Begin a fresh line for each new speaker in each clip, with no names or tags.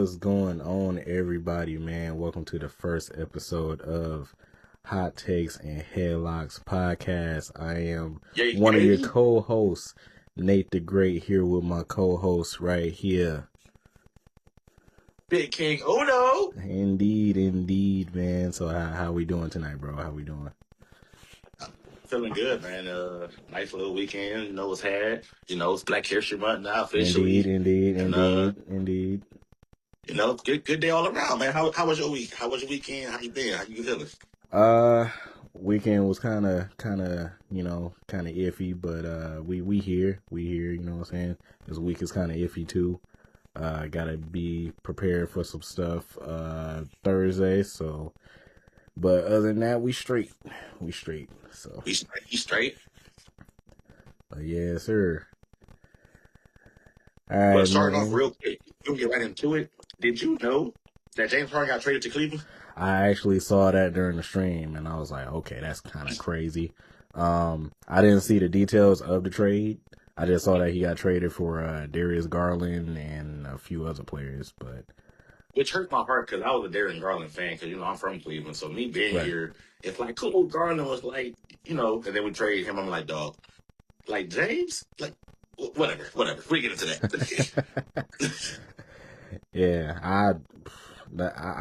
What's going on, everybody, man? Welcome to the first episode of Hot Takes and Headlocks podcast. I am one of your co-hosts, Nate the Great, here with my co-host right here.
Big King Uno.
Indeed, man. So how we doing tonight, bro? How we doing?
Feeling good, man. Nice little weekend, was had. It's Black History Month now officially.
Indeed.
Good day all around, man. How was your week? How was your weekend? How you been? How you feeling?
Weekend was kind of iffy, but we here, you know what I'm saying? This week is kind of iffy too. Gotta be prepared for some stuff Thursday, so. But other than that, we straight. So
you straight.
Yes, sir. All right.
But starting off real quick, you'll get right into it. Did you know that James Harden got traded to Cleveland?
I actually saw that during the stream, and I was like, okay, that's kind of crazy. I didn't see the details of the trade. I just saw that he got traded for Darius Garland and a few other players, but.
Which hurt my heart because I was a Darius Garland fan because, I'm from Cleveland. So me being here, it's like, cool, Garland was like, and then we traded him. I'm like, dog, like James? Like, whatever. We get into that.
Yeah, I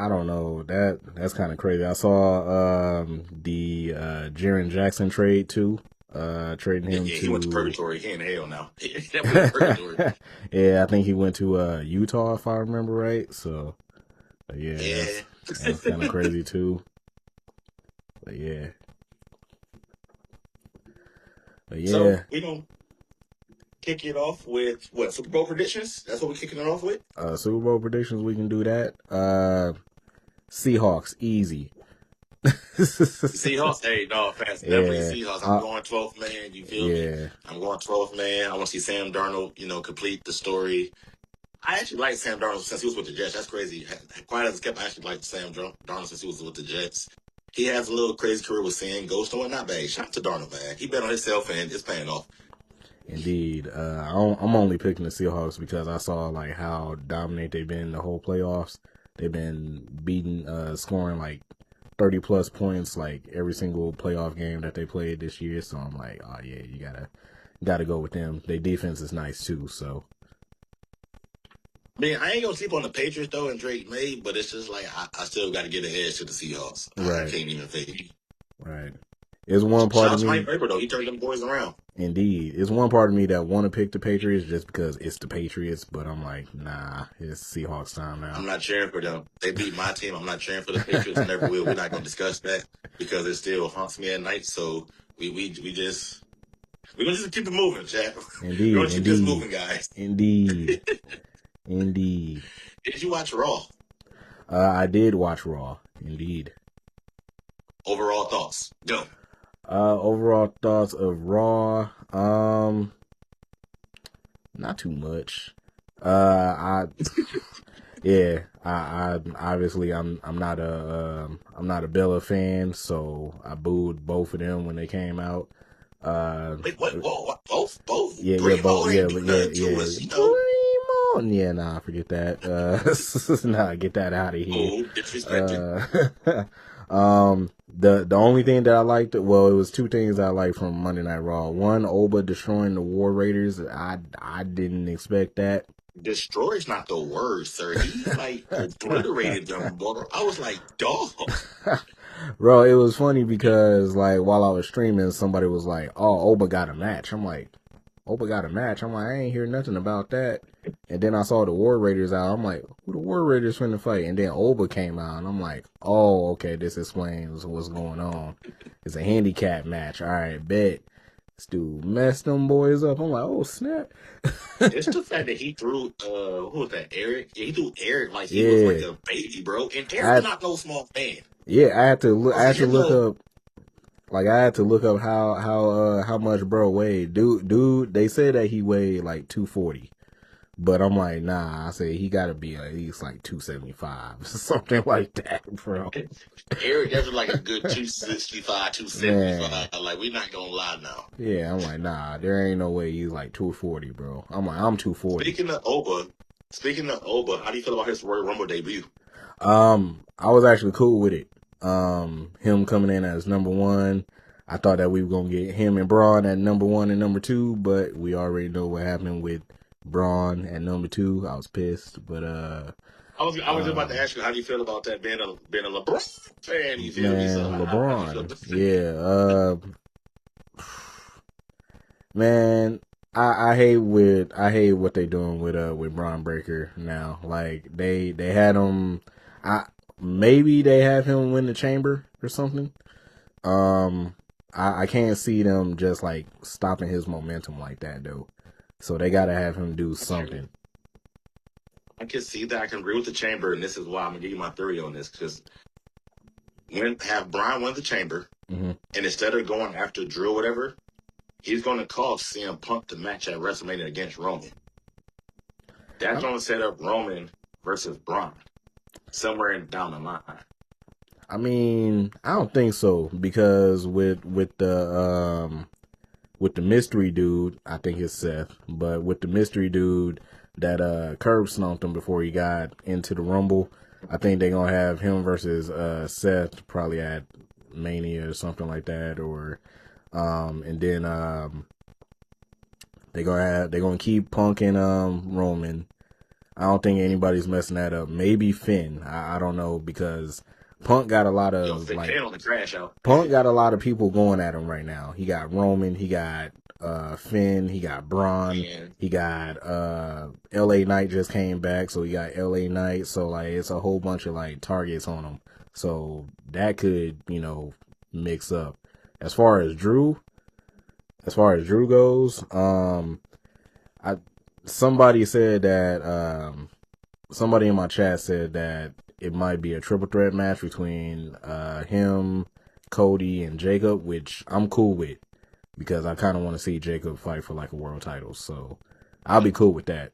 don't know. That's kind of crazy. I saw the Jaren Jackson trade too. Trading him to...
he went to purgatory. He in hell now. Purgatory.
Yeah, I think he went to Utah, if I remember right. So, that's kind of crazy too. But yeah.
So we gonna kick it off with what, Super Bowl predictions? That's what we're kicking it off with.
Super Bowl predictions. We can do that. Seahawks, easy.
Seahawks, fast. Definitely Seahawks. I'm going 12th man. You feel me? I'm going 12th man. I want to see Sam Darnold, complete the story. I actually like Sam Darnold since he was with the Jets. That's crazy. Quiet as it kept, I actually liked Sam Darnold since he was with the Jets. He has a little crazy career with seeing ghosts and not bad. Shout out to Darnold, man. He bet on himself and it's paying off.
Indeed. I'm only picking the Seahawks because I saw like how dominant they've been the whole playoffs. They've been beating, scoring like 30 plus points like every single playoff game that they played this year. So I'm like, oh yeah, you gotta go with them. Their defense is nice too. So.
Man, I ain't gonna sleep on the Patriots though and Drake May, but it's just like I still got to get ahead to the Seahawks. Right. I can't even fake it.
Right. It's one part of me.
Mike Vrabel though, he turned them boys around.
Indeed, it's one part of me that want to pick the Patriots just because it's the Patriots, but I'm like, nah, it's Seahawks time now.
I'm not cheering for them. They beat my team. I'm not cheering for the Patriots. And never will. We're not gonna discuss that because it still haunts me at night. So we're gonna just keep it moving, Jack.
Indeed,
we're gonna keep this moving, guys.
Indeed.
Did you watch Raw?
I did watch Raw. Indeed.
Overall thoughts? Go.
Overall thoughts of Raw. Not too much. I obviously I'm not a Bella fan, so I booed both of them when they came out.
Wait, what? Whoa, both?
Yeah, both. Yeah, nah, forget that. Nah, get that out of here.
Disrespected.
The only thing that I liked, well, it was two things I liked from Monday Night Raw. One, Oba destroying the War Raiders. I didn't expect that.
Destroy's not the word, sir. He obliterated them, bro. I was like, dog.
Bro, it was funny because like while I was streaming, somebody was like, "Oh, Oba got a match." I'm like, "Oba got a match?" I'm like, I ain't hear nothing about that. And then I saw the War Raiders out. I'm like, who the War Raiders finna fight? And then Oba came out, and I'm like, oh, okay, this explains what's going on. It's a handicap match. All right, bet. This dude messed them boys up. I'm like, oh, snap.
It's the fact that he threw, who was that, Eric? Yeah, he threw Eric like he was like a baby, bro. And Eric's not no small man.
Yeah, I had to look up. Like I had to look up how much bro weighed. Dude, they said that he weighed like 240. But I'm like, nah, I say he gotta be at least like 275, something like that, bro.
Eric, that's like a good 265, 275. Man. Like, we're not gonna lie now.
Yeah, I'm like, nah, there ain't no way he's like 240, bro. I'm like, I'm 240.
Speaking of Oba, Speaking of Oba, how do you feel about his Royal Rumble debut?
I was actually cool with it. Him coming in as number one. I thought that we were gonna get him and Braun at number one and number two, but we already know what happened with Braun at number two. I was pissed, but
I was just about to ask you, how do you feel about that being a LeBron fan? You feel me? So
man,
how do you feel
LeBron,
about that?
yeah, man, I hate what they doing with Braun Breaker now. Like they had him, I maybe they have him win the chamber or something. I can't see them just like stopping his momentum like that though. So they gotta have him do something.
I can see that. I can agree with the chamber, and this is why I'm gonna give you my theory on this. Because have Brian win the chamber,
Mm-hmm.
and instead of going after Drew or whatever, he's going to call CM Punk to match at WrestleMania against Roman. That's going to set up Roman versus Braun somewhere down the line.
I mean, I don't think so because with the mystery dude, I think it's Seth, but with the mystery dude that curb stomped him before he got into the Rumble, I think they're gonna have him versus Seth probably at Mania or something like that, or and then they're gonna keep Punk and Roman. I don't think anybody's messing that up. Maybe Finn. I don't know because Punk got a lot of
Finn on the trash out.
Punk got a lot of people going at him right now. He got Roman, he got Finn, he got Braun, he got LA Knight just came back, so he got LA Knight. So like it's a whole bunch of like targets on him. So that could, mix up. As far as Drew goes, somebody said that somebody in my chat said that it might be a triple threat match between him, Cody, and Jacob, which I'm cool with because I kind of want to see Jacob fight for like a world title. So I'll be cool with that.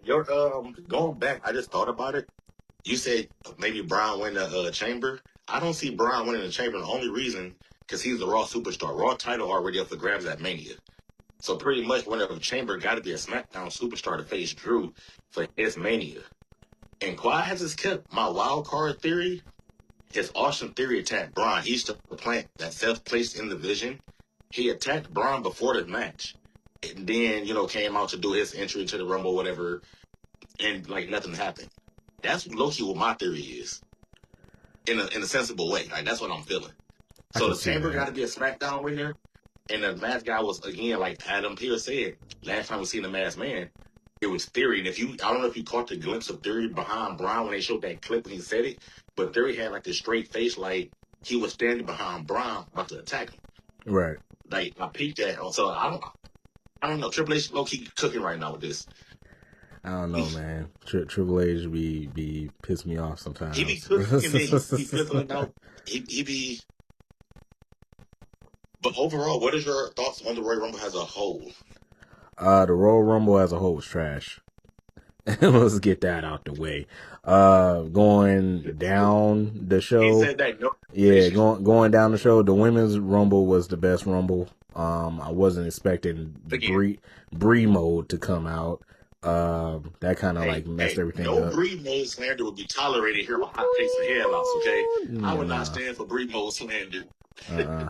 Going back, I just thought about it. You said maybe Braun win the chamber. I don't see Braun winning the chamber. The only reason because he's the Raw superstar. Raw title already up for grabs at Mania. So pretty much whenever Chamber got to be a SmackDown superstar to face Drew for his Mania. And Quad has just kept my wild card theory. His awesome theory attacked Braun. He's the plant that Seth placed in the vision. He attacked Braun before the match. And then, came out to do his entry into the Rumble, whatever. And like nothing happened. That's low-key what my theory is. In a sensible way. Like that's what I'm feeling. So the Chamber got to be a SmackDown winner. And the masked guy was, again, like Adam Pearce said, last time we seen the masked man, it was Theory. And I don't know if you caught the glimpse of Theory behind Braun when they showed that clip and he said it, but Theory had like this straight face, like he was standing behind Braun about to attack him.
Right.
Like, I peeked that. So I don't know. Triple H low-key cooking right now with this.
I don't know, man. Triple H be piss me off sometimes.
He be cooking and then he flipping it out. He be... But overall, what is your thoughts on the Royal Rumble as a whole?
The Royal Rumble as a whole was trash. Let's get that out the way. Going down the show.
He said that, no.
Yeah, going down the show. The Women's Rumble was the best Rumble. I wasn't expecting Bree mode to come out. That kind of like messed everything up.
No Bree mode slander would be tolerated here on Hottakes&Headlocks, okay? I would not stand for Bree mode slander.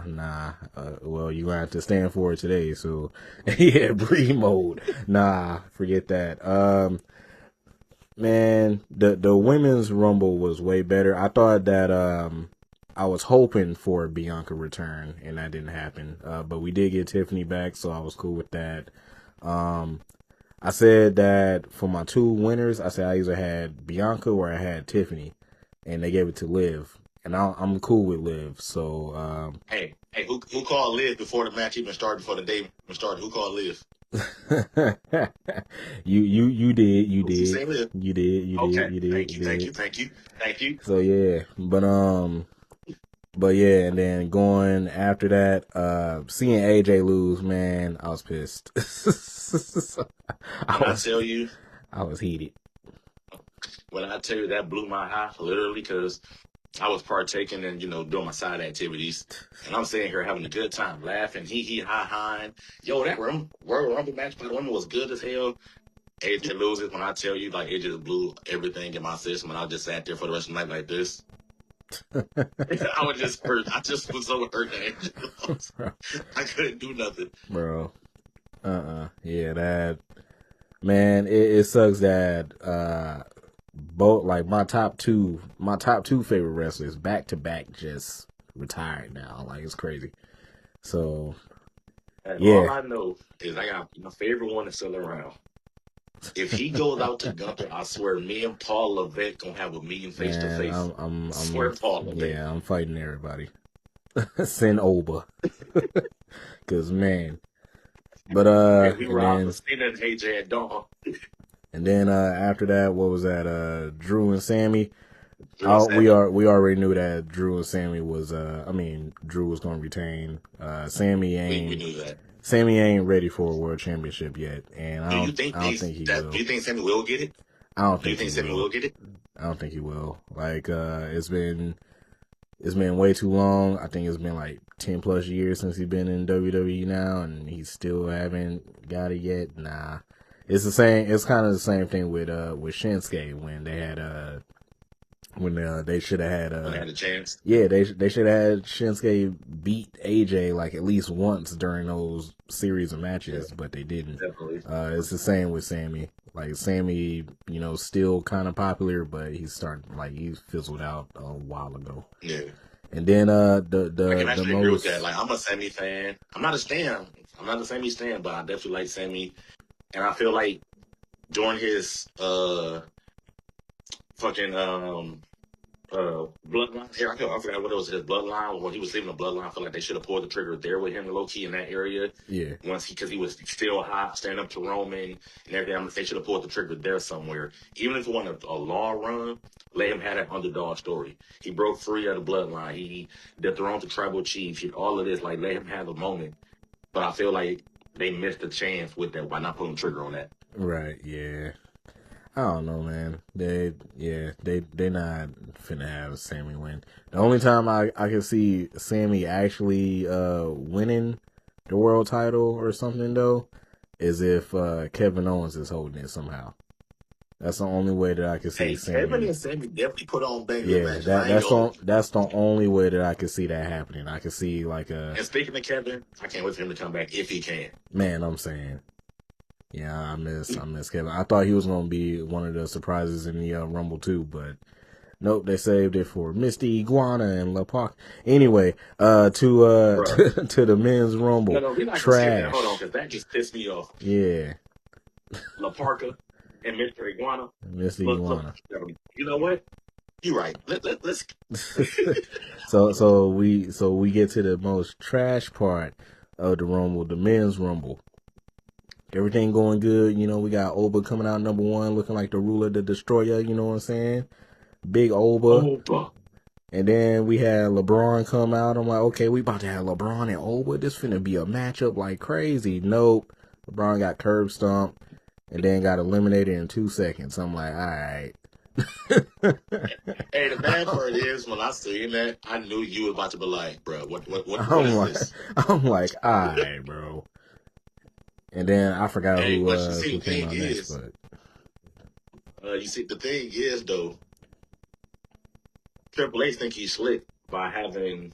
Nah. Well, you gonna have to stand for it today. So, yeah, Bree mode. Nah, forget that. Man, the women's rumble was way better. I thought that I was hoping for a Bianca return, and that didn't happen. But we did get Tiffany back, so I was cool with that. I said that for my two winners, I said I either had Bianca or I had Tiffany, and they gave it to Liv. And I'm cool with Liv, so...
Hey, who called Liv before the match even started, before the day even started? Who called Liv?
You did. You
Okay,
did.
Thank you.
So, yeah. But yeah, and then going after that, seeing AJ lose, man, I was pissed.
I tell you...
I was heated.
When I tell you that blew my eye, literally, because... I was partaking in, doing my side activities, and I'm sitting here having a good time, laughing, hee-hee, ha-ha. Yo, that Royal Rumble match by the women was good as hell. AJ loses, when I tell you, like, it just blew everything in my system, and I just sat there for the rest of the night like this. I was just hurt. I just was so hurt that AJ lost. I couldn't do nothing.
Bro. Yeah, that... Man, it sucks that both, like, my top two favorite wrestlers back to back just retired now. Like, it's crazy. So,
and all I know is I got my favorite one is still around. If he goes out to Gunther, I swear me and Paul Levesque gonna have a meeting face to face. I swear Paul Levesque.
Yeah, I'm fighting everybody. Send Oba. Cause man. But
we were out for Cena and AJ at Dawn.
And then after that, what was that? Drew and Sammy. We already knew that Drew and Sammy was Drew was gonna retain. Sammy ain't.
We knew that.
Sammy ain't ready for a world championship yet, and I don't think he will.
Do you think Sammy will get it?
I don't think.
Do you think Sammy will get it?
I don't think he will. Like it's been way too long. I think it's been like 10 plus years since he's been in WWE now, and he still haven't got it yet. Nah, it's the same. It's kind of the same thing with Shinsuke when they had they should have had
when they had a chance.
Yeah, they should have had Shinsuke beat AJ like at least once during those series of matches, but they didn't.
Definitely.
It's the same with Sammy. Like Sammy, still kind of popular, but he's fizzled out a while ago.
Yeah.
And then
I can actually agree with that. Like, I'm a Sammy fan. I'm not a stan. I'm not a Sammy stan, but I definitely like Sammy. And I feel like during his bloodline here, I forgot what it was, his bloodline. When he was leaving the bloodline, I feel like they should have pulled the trigger there with him, low key in that area.
Yeah.
Because he was still hot, standing up to Roman and everything. They should have pulled the trigger there somewhere. Even if it wasn't a long run, let him have that underdog story. He broke free of the bloodline. He dethroned the tribal chief. All of this, like, let him have a moment. But I feel like they missed the chance with that by not pulling the trigger on that.
Right. Yeah. I don't know, man. They not finna have Sammy win. The only time I can see Sammy actually winning the world title or something though is if Kevin Owens is holding it somehow. That's the only way that I can see Sammy.
Kevin and Sammy definitely put on banger matches.
That's the only way that I can see that happening. I can see like a.
And speaking of Kevin, I can't wait for him to come back if he can.
Man, I'm saying. Yeah, I miss Kevin. I thought he was gonna be one of the surprises in the Rumble too, but nope, they saved it for Misty Iguana and La Parca. Anyway, to the men's Rumble.
No, we're not
trash.
Hold on, because that just pissed me off.
Yeah.
La Parca and Mr. Iguana.
Misty Iguana.
You know what? You're right. Let's.
So we get to the most trash part of the Rumble, the men's Rumble. Everything going good, we got Oba coming out number 1, looking like the ruler, the destroyer, you know what I'm saying? Big Oba. And then we had LeBron come out. I'm like, okay, we about to have LeBron and Oba. This finna be a matchup like crazy. Nope. LeBron got curb stomped and then got eliminated in 2 seconds. I'm like, all right.
Hey, the bad part is when I seen that, I knew you were about to be like, bro, what is this?
I'm like, all right, bro. And then I forgot who came out next. But
you see, the thing is though, Triple H think he's slick by having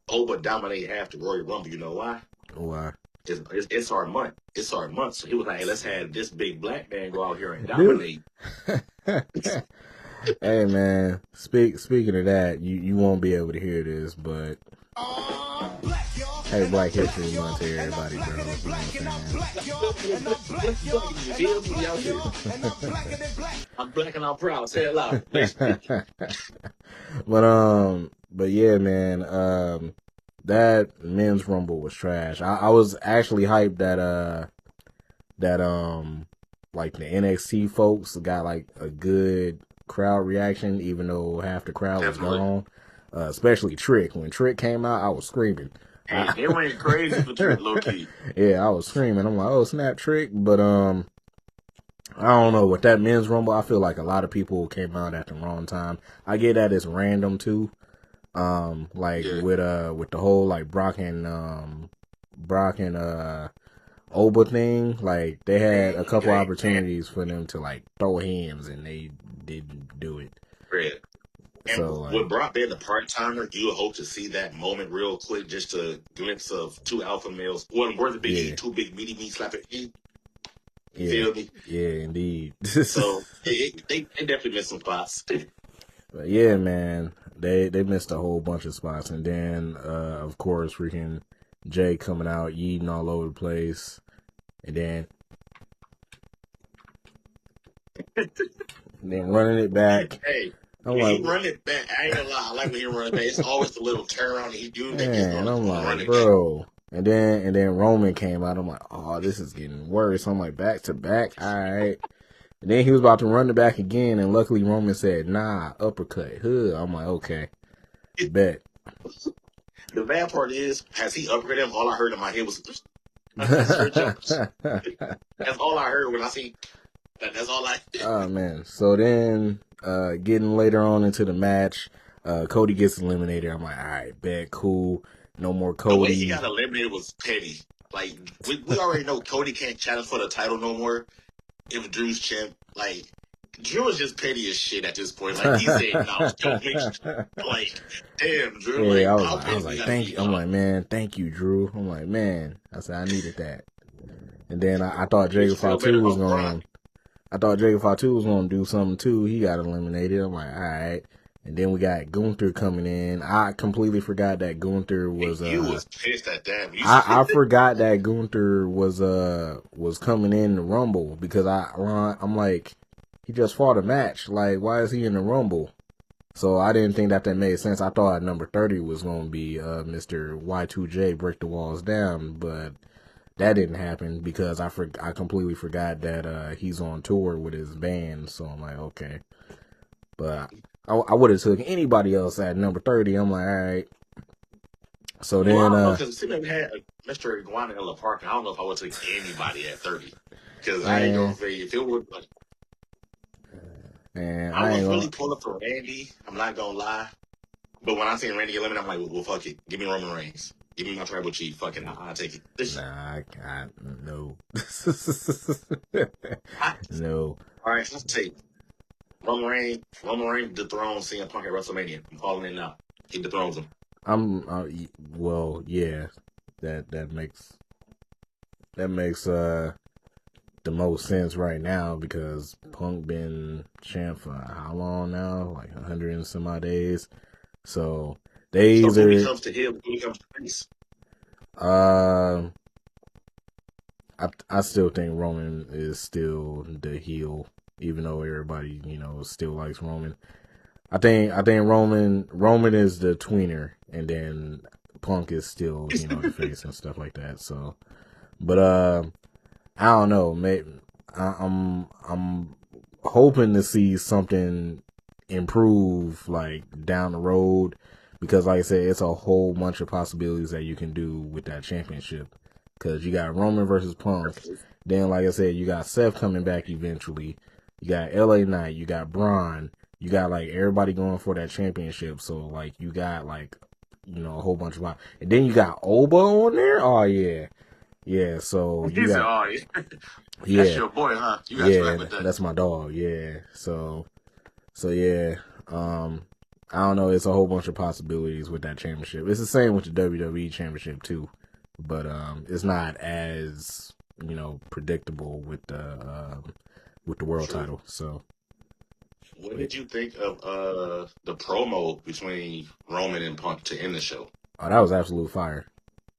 Oba dominate half the Royal Rumble. You know why?
Why?
It's our month. It's our month. So he was like, hey, let's have this big black man go out here and dominate.
Hey man, speaking of that, you won't be able to hear this, but hey, Black History Month to everybody, bro. You know what I'm saying?
I'm black and I'm proud. Say it loud.
But yeah, man, that men's Rumble was trash. I was actually hyped that like the NXT folks got like a good crowd reaction, even though half the crowd was gone. Especially Trick. When Trick came out, I was screaming.
Hey, it went crazy for Trick, low key.
Yeah, I was screaming. I'm like, oh snap, Trick. But I don't know, with that men's Rumble, I feel like a lot of people came out at the wrong time. I get that it's random too. With the whole like Brock and Oba thing, like they had a couple opportunities for them to like throw hands and they didn't do it.
Right. And
So like,
with Brock being the part timer, you would hope to see that moment real quick, just a glimpse of two alpha males. One worth the big heat, two big meaty meat slapping heat. You feel me?
Yeah, indeed.
So they definitely missed some spots.
But yeah, man, they missed a whole bunch of spots, and then of course freaking Jay coming out yeeting all over the place, and then running it back.
Hey, when he run it back, I ain't gonna lie, I like when he run it back. It's always the little turnaround he do that gets on
I'm
run
like,
it
bro.
back.
And then Roman came out. I'm like, oh, this is getting worse. I'm like, back to back. All right. And then he was about to run it back again, and luckily Roman said, nah, uppercut. Huh. I'm like, okay. Bet.
The bad part is, has he upgraded him? All I heard in my head was, that's all I heard when I see. That's all I did.
Oh, man. So then, getting later on into the match, Cody gets eliminated. I'm like, all right, bet, cool. No more Cody.
The way he got eliminated was petty. Like, we already know Cody can't challenge for the title no more. If Drew's champ, like, Drew is just petty as shit at this point. Like, he said, no, don't make like, damn, Drew.
Yeah,
like,
I was like, thank you. I'm like, man, thank you, Drew. I'm like, man. I said, I needed that. And then I thought Jacob Fatu was going to. I thought Jacob Fatu was going to do something too. He got eliminated. I'm like, all right. And then we got Gunther coming in. I completely forgot that Gunther was.
You was pissed at that.
I forgot that Gunther was coming in the Rumble because I'm like, he just fought a match. Like, why is he in the Rumble? So I didn't think that made sense. I thought number 30 was going to be Mr. Y2J Break the Walls Down, but that didn't happen because I completely forgot that he's on tour with his band. So I'm like, okay. But I would have took anybody else at number 30. I'm like, all right. So then,
because we had Mr. Iguana in La Park, I don't know if I would take anybody at 30. Because I ain't gonna say if it was like, I was really pulling for Randy. I'm not gonna lie, but when I seen Randy eliminate, I'm like, well, fuck it, give me Roman Reigns, give me my tribal chief. Fucking, I'll take it.
Nah, I no, no.
All right, let's take Roman Reigns. Roman Reigns dethrones CM Punk at WrestleMania. I'm calling it now. He dethrones him.
Well, yeah, that makes the most sense right now because Punk been champ for how long now? Like 100 and some odd days. So they
so
either
who becomes the heel, who becomes the face?
I still think Roman is still the heel, even though everybody still likes Roman. I think Roman is the tweener, and then Punk is still the face and stuff like that. So, but I don't know. Maybe I'm hoping to see something improve like down the road because, like I said, it's a whole bunch of possibilities that you can do with that championship. Because you got Roman versus Punk, then like I said, you got Seth coming back eventually. You got LA Knight, you got Braun. You got like everybody going for that championship, so like you got like a whole bunch of, and then you got Oba on there. Oh yeah. So you got,
yeah, that's your boy, huh? You got
yeah, that's my dog. Yeah. So yeah. I don't know. It's a whole bunch of possibilities with that championship. It's the same with the WWE championship too, but it's not as predictable with the world title. So.
What did you think of the promo between Roman and Punk to end the show?
Oh, that was absolute fire.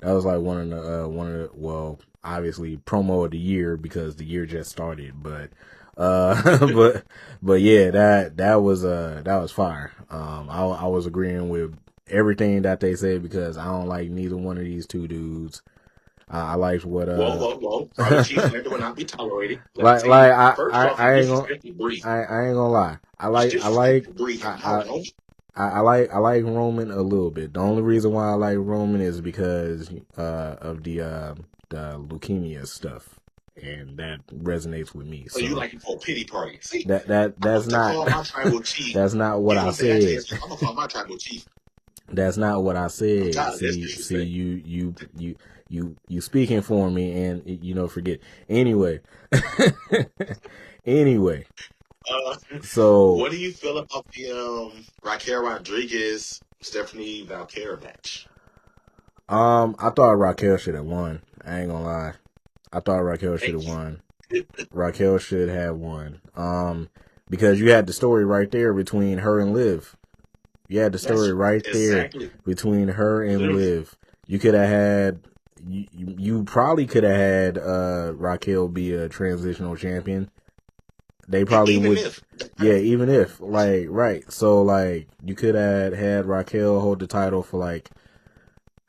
That was like one of the well, obviously promo of the year because the year just started, but but yeah, that was fire. I was agreeing with everything that they said because I don't like neither one of these two dudes. I liked what
whoa. Tribal Chief slander will not be tolerated.
I ain't gonna lie. I like Roman a little bit. The only reason why I like Roman is because of the leukemia stuff, and that resonates with me.
So you like him for a pity party? See,
that's not
my tribal chief.
That's not what I said.
I'm gonna call my tribal chief.
That's not what I said. See, you speaking for me, and forget. Anyway, anyway. So,
what do you feel about the Raquel Rodriguez Stephanie Valkyra match?
I thought Raquel should have won. I ain't gonna lie. I thought Raquel should have won. Raquel should have won. Because you had the story right there between her and Liv. You had the story there between her and Liv. You could have had. You probably could have had Raquel be a transitional champion. They probably even if right. So you could have had Raquel hold the title for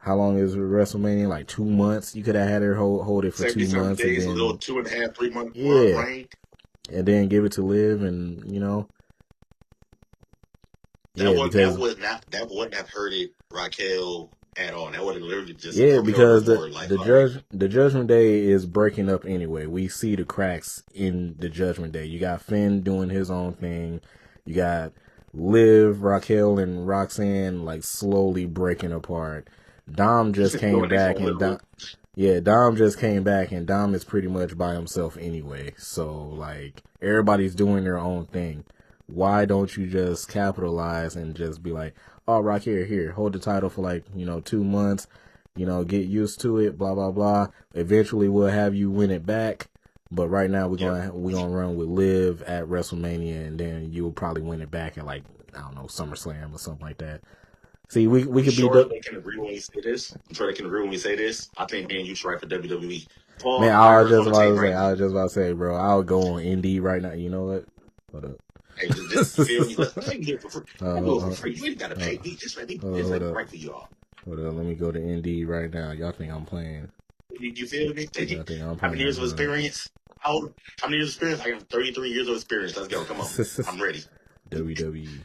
how long is WrestleMania? 2 months. You could have had her hold it for 2 months,
days,
and then
a little 2.5, 3 month reign,
and then give it to Liv, and
that wouldn't have hurted Raquel at all. That would have literally just
because the Judgment Day is breaking up anyway. We see the cracks in the Judgment Day. You got Finn doing his own thing. You got Liv, Raquel, and Roxanne slowly breaking apart. Dom just came back, and Dom just came back, and Dom is pretty much by himself anyway. So everybody's doing their own thing. Why don't you just capitalize and just be like, oh, Raquel, here, hold the title for 2 months, get used to it, blah blah blah. Eventually, we'll have you win it back. But right now, we're gonna run with Liv at WrestleMania, and then you'll probably win it back at I don't know, SummerSlam or something like that. See, we could
sure they can agree when we say this. I'm sure they can agree when we say this. I think me and you should write for WWE. Paul,
man, I was just about to say, bro, I'll go on Indie right now. You know what? Hold up.
Hey, just feel me. Let me get it for free. I do it for free. You ain't gotta pay me. Just let me right for y'all.
Hold on, let me go to Indie right now. Y'all think I'm playing?
You feel me? How many years of experience? How many years of experience? I got 33 years of experience. Let's go. Come on. I'm ready.
WWE.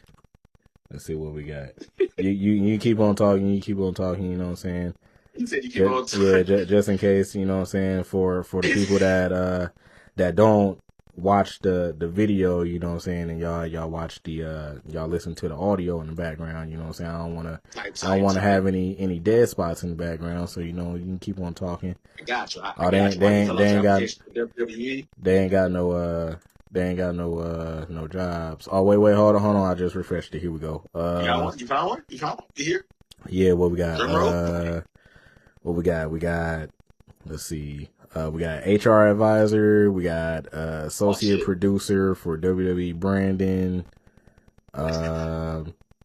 Let's see what we got. You keep on talking. You keep on talking. You know what I'm saying?
You said you keep on talking.
Yeah, just in case. You know what I'm saying? For the people that don't watch the video. You know what I'm saying? And y'all watch y'all listen to the audio in the background. You know what I'm saying? I don't wanna have any dead spots in the background. So you can keep on talking.
I got you.
They ain't got no. They ain't got no jobs. Oh wait, hold on. I just refreshed it. Here we go.
You found one? You here?
Yeah, what we got? What we got? We got. Let's see. We got HR advisor. We got associate producer for WWE branding.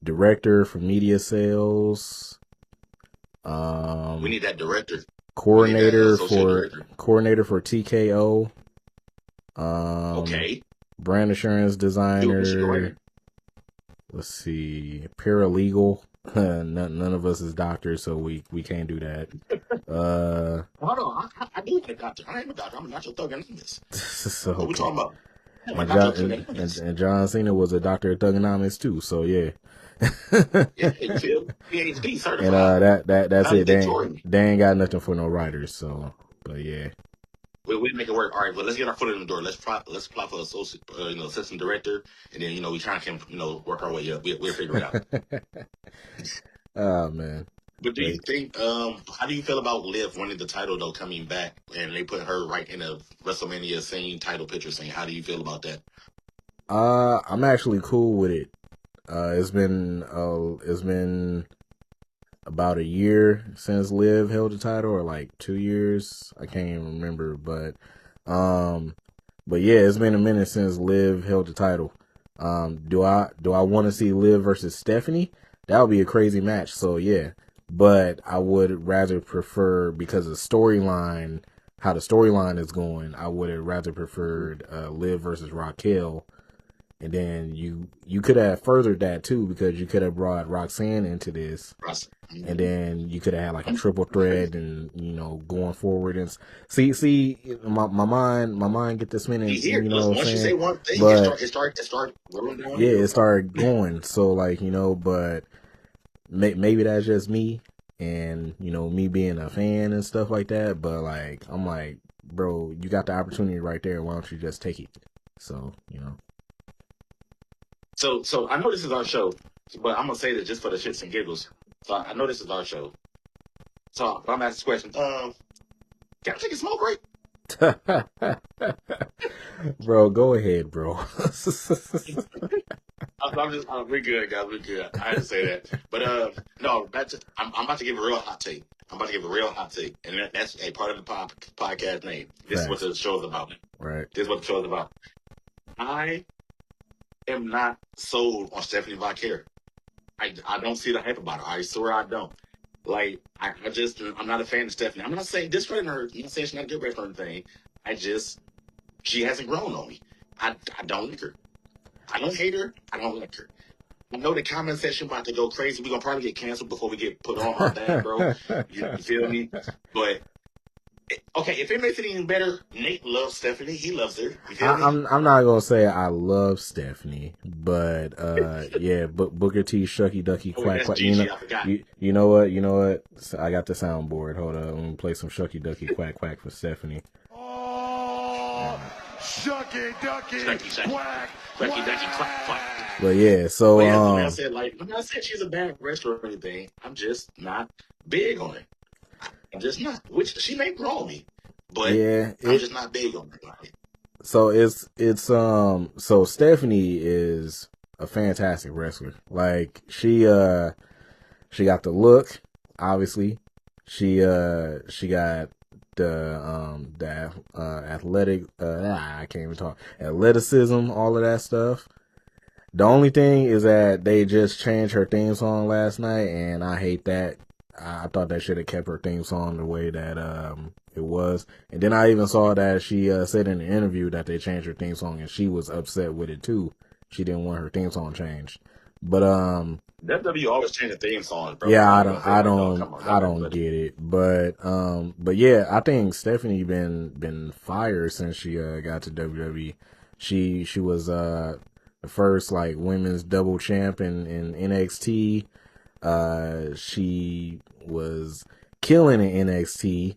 Director for media sales.
We need that director.
Coordinator for TKO.
Okay.
Brand assurance designer. Let's see. Paralegal. None of us is doctors, so we can't do that.
Hold on. I do want a doctor. I am a doctor. I'm a natural thugonomist.
So,
what we talking about?
And John Cena was a doctor of thugonomics too, so yeah.
PhD certified.
And that's it. They ain't got nothing for no writers, so but yeah.
We make it work. All right, well, let's get our foot in the door. Let's apply for associate, assistant director, and then we try to work our way up. We'll figure it out.
Oh man.
But do you think? How do you feel about Liv winning the title though, coming back, and they put her right in a WrestleMania scene title picture scene? How do you feel about that?
I'm actually cool with it. It's been about a year since Liv held the title, or 2 years. I can't even remember, but yeah, it's been a minute since Liv held the title. Do I want to see Liv versus Stephanie? That would be a crazy match. So yeah, but I would rather prefer, because of storyline, how the storyline is going, I would have rather preferred Liv versus Raquel. And then you could have furthered that too, because you could have brought Roxanne into this, and then you could have had a triple threat, and going forward and see my mind get this minute.
Once you say one thing,
but
it start going.
Yeah, it started going. So but maybe that's just me, and me being a fan and stuff like that. But I'm like, bro, you got the opportunity right there. Why don't you just take it? So
So I know this is our show, but I'm gonna say this just for the shits and giggles. So I know this is our show. So I'm asking this question. Can I take a smoke break?
Bro, go ahead, bro.
We're good, guys. We're good. I had to say that. But no, I'm about to give a real hot take. I'm about to give a real hot take. And that's a part of the podcast name. This is what the show is about.
Right.
This is what the show is about. I am not sold on Stephanie Vaquer. I don't see the hype about her. I swear I don't. Like, I'm not a fan of Stephanie. I'm not saying discrediting her. I'm not saying she's not a good wrestler or anything. She hasn't grown on me. I don't like her. I don't hate her. I don't like her. I know the comment section about to go crazy. We're going to probably get canceled before we get put on that, bro. You feel me? But, okay, if it makes it even better, Nate loves Stephanie. He loves her. You feel me?
I'm not going to say I love Stephanie, but, yeah, Booker T, Shucky Ducky, Quack, Quack.
Gigi, I forgot.
You know what? So I got the soundboard. Hold up. I'm going to play some Shucky Ducky, Quack, Quack for Stephanie.
Oh, Shucky Ducky, Quack.
Quacky Ducky, Quack, Quack.
But yeah, so
when I said she's a bad wrestler or anything, I'm just not big on it. I'm just not. Which she may grow on me, but yeah, I'm just not big on it.
So so Stephanie is a fantastic wrestler. Like she got the look, obviously. She got the athletic I can't even talk. Athleticism, all of that stuff. The only thing is that they just changed her theme song last night, and I hate that. I thought they should have kept her theme song the way that it was. And then I even saw that she said in the interview that they changed her theme song, and she was upset with it too. She didn't want her theme song changed. But
WWE always change the theme song, bro.
Yeah, I don't get it. But yeah, I think Stephanie been fired since she got to WWE. She was the first like women's double champ in NXT. She was killing in NXT.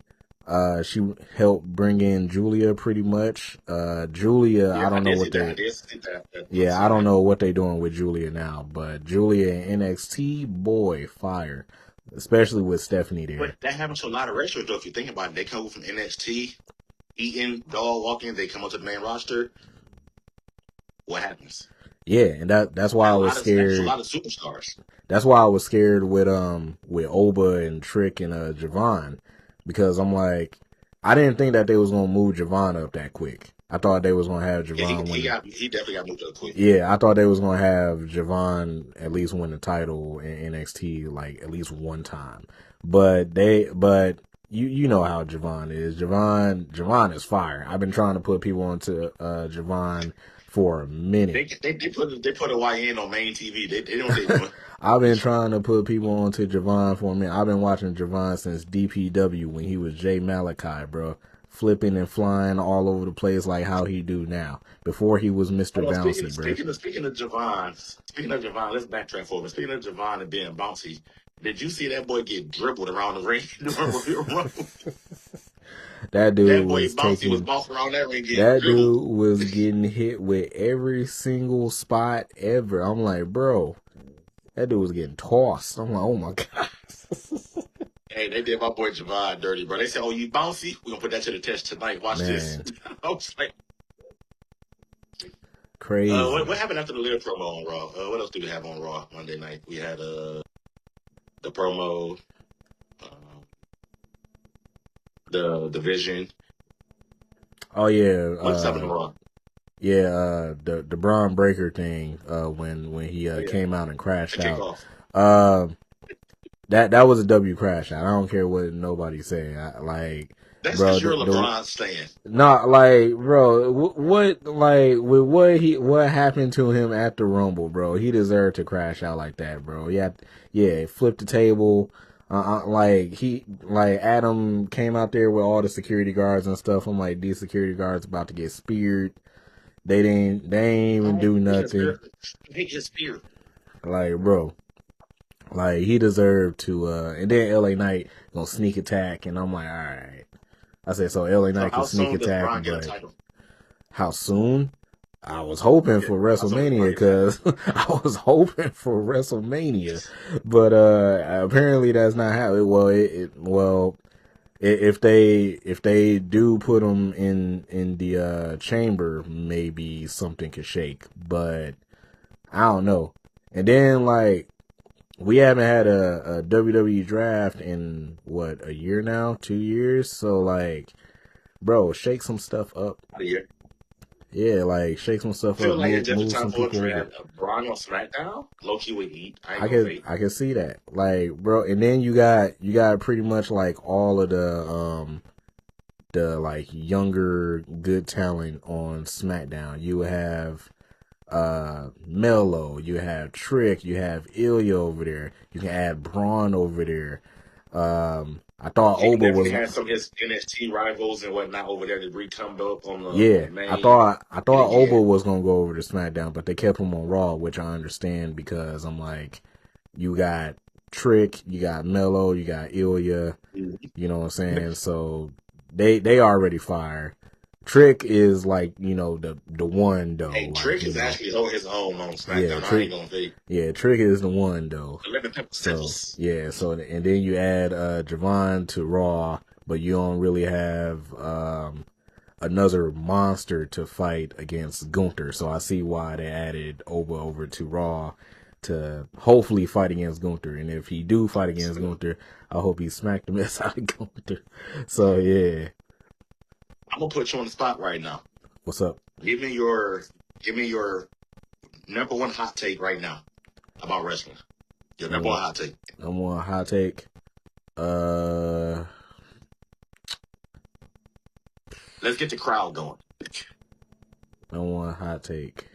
She helped bring in Julia pretty much. Julia, I don't know what I don't know what they're doing with Julia now, but Julia in NXT, boy, fire. Especially with Stephanie there.
But that happens to a lot of wrestlers, though, if you think about it. They come from NXT, eating, dog walking, they come onto the main roster. What happens?
Yeah, and that's why I was scared.
A lot of superstars.
That's why I was scared with Oba and Trick and Javon, because I'm like, I didn't think that they was gonna move Javon up that quick. I thought they was gonna have Javon.
He definitely got moved up quick.
Yeah, I thought they was gonna have Javon at least win the title in NXT like at least one time. But you know how Javon is. Javon is fire. I've been trying to put people onto Javon for a minute.
They put a YN on main TV. They know what they're doing.
I've been trying to put people onto Javon for a minute. I've been watching Javon since DPW when he was Jay Malachi, bro. Flipping and flying all over the place like how he do now. Before he was Mr. Bouncy, bro.
Speaking of Javon, let's backtrack for a minute. Speaking of Javon and being bouncy, did you see that boy get dribbled around the ring?
That dude
was bouncing around that ring.
That dude was getting hit with every single spot ever. I'm like, bro, that dude was getting tossed. I'm like, oh my god.
Hey, they did my boy Javon dirty, bro. They said, "Oh, you bouncy? We're gonna put that to the test tonight. Watch this." I was like,
crazy.
What happened after the Lear promo on Raw? What else did we have on Raw Monday night? We had the promo, the division.
Oh yeah.
What's happening on Raw?
Yeah, the Braun Breaker thing. When he came out and crashed out. That was a W crash out. I don't care what nobody say.
That's because you're a LeBron stan.
Not like, bro. What happened to him at the Rumble, bro? He deserved to crash out like that, bro. Yeah, flipped the table. Adam came out there with all the security guards and stuff. I'm like, these security guards about to get speared. They ain't even do nothing.
They get speared.
Like, bro. Like, he deserved to, and then LA Knight gonna sneak attack, and I'm like, alright. I said, so LA Knight can sneak attack, but how soon? I was hoping for WrestleMania because I was hoping for WrestleMania, but apparently that's not how it. Well, if they do put them in the chamber, maybe something could shake, but I don't know. And then like we haven't had a WWE draft in what, a year now, 2 years, so like, bro, shake some stuff up. Yeah, like shake some stuff
I feel
up.
like it's just
Move
time
some
for
people over.
Braun on SmackDown. Low-key would eat.
I can see that, like, bro. And then you got pretty much like all of the like younger good talent on SmackDown. You have Melo, you have Trick, you have Ilya over there. You can add Braun over there. I thought Oba was
had some of his NXT rivals and whatnot over there to come up on the main.
I thought Oba was gonna go over to SmackDown, but they kept him on Raw, which I understand because I'm like, you got Trick, you got Melo, you got Ilya, you know what I'm saying? So they already fire. Trick is like, you know, the one though.
Hey,
like,
Trick is actually his own on SmackDown.
Yeah, Trick, Trick is the one though. So yeah, so and then you add Javon to Raw, but you don't really have another monster to fight against Gunther. So I see why they added Oba over to Raw to hopefully fight against Gunther. And if he do fight against Gunther, I hope he smacked the mess out of Gunther. So yeah.
I'm gonna put you on the spot right now.
What's up?
Give me your number one hot take right now about wrestling. Your number one hot take.
Number one hot take.
Let's get the crowd going.
Number one hot take.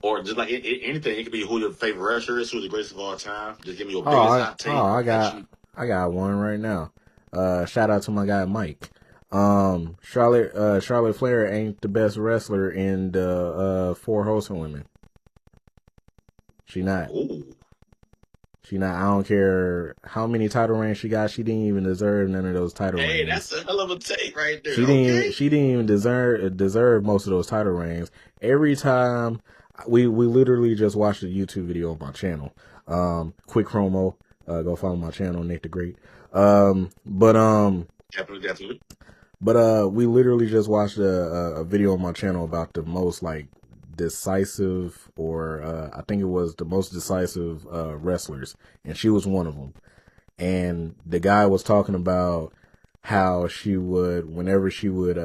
Or just like anything, it could be who your favorite wrestler is, who's the greatest of all time. Just give me your biggest hot take.
I got one right now. Shout out to my guy Mike. Charlotte Flair ain't the best wrestler in the 4 Horsemen women. She not.
Ooh.
She not. I don't care how many title reigns she got. She didn't even deserve none of those title reigns.
Hey, that's a hell of a take right there.
She didn't even deserve most of those title reigns. Every time we literally just watched a YouTube video on my channel. Quick promo. Go follow my channel, Nick the Great.
Definitely.
But we literally just watched a video on my channel about the most like decisive, or I think it was the most decisive wrestlers, and she was one of them. And the guy was talking about how she would, whenever she would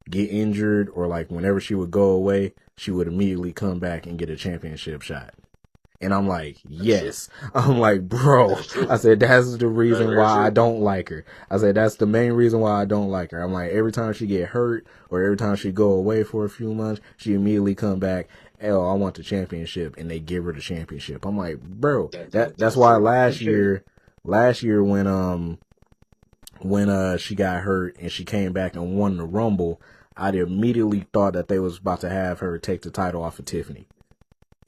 get injured, or like whenever she would go away, she would immediately come back and get a championship shot. And I'm like, yes. I'm like, bro. I said, that's the reason why I don't like her. I said, that's the main reason why I don't like her. I'm like, every time she get hurt or every time she go away for a few months, she immediately come back. Oh, I want the championship, and they give her the championship. I'm like, bro, that's why last year when she got hurt and she came back and won the Rumble, I immediately thought that they was about to have her take the title off of Tiffany.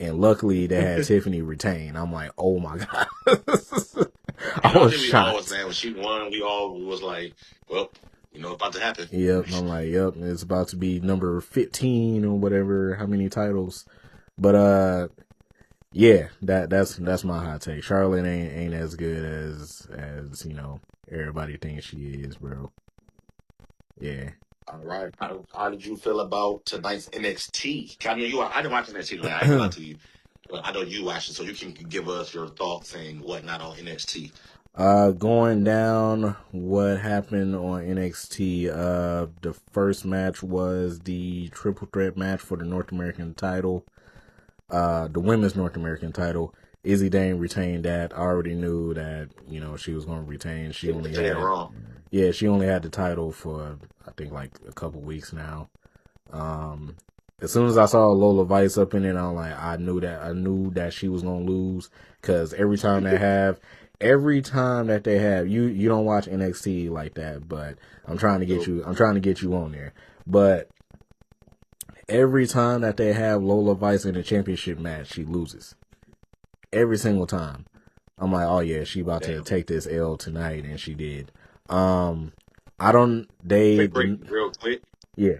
And luckily, they had Tiffany retain. I'm like, oh my God. I was shocked.
When she won, we all was like, well, you know, about to happen.
Yep. I'm like, yep, it's about to be number 15 or whatever, how many titles. But, yeah, that's my hot take. Charlotte ain't as good as, you know, everybody thinks she is, bro. Yeah.
All right. How did you feel about tonight's NXT? I know I didn't watch NXT tonight. I ain't lie to you. But I know you watched it, so you can give us your thoughts and whatnot on NXT.
Going down what happened on NXT, the first match was the triple threat match for the North American title, the women's North American title. Izzy Dane retained that. I already knew that, you know, she was going to retain. She only had the title for, I think, like a couple weeks now. As soon as I saw Lola Vice up in it, I'm like, I knew that she was going to lose, because every time that they have, you don't watch NXT like that, but I'm trying to get you on there. But every time that they have Lola Vice in a championship match, she loses. Every single time. I'm like, oh yeah, she about to take this L tonight, and she did. Real quick. Yeah.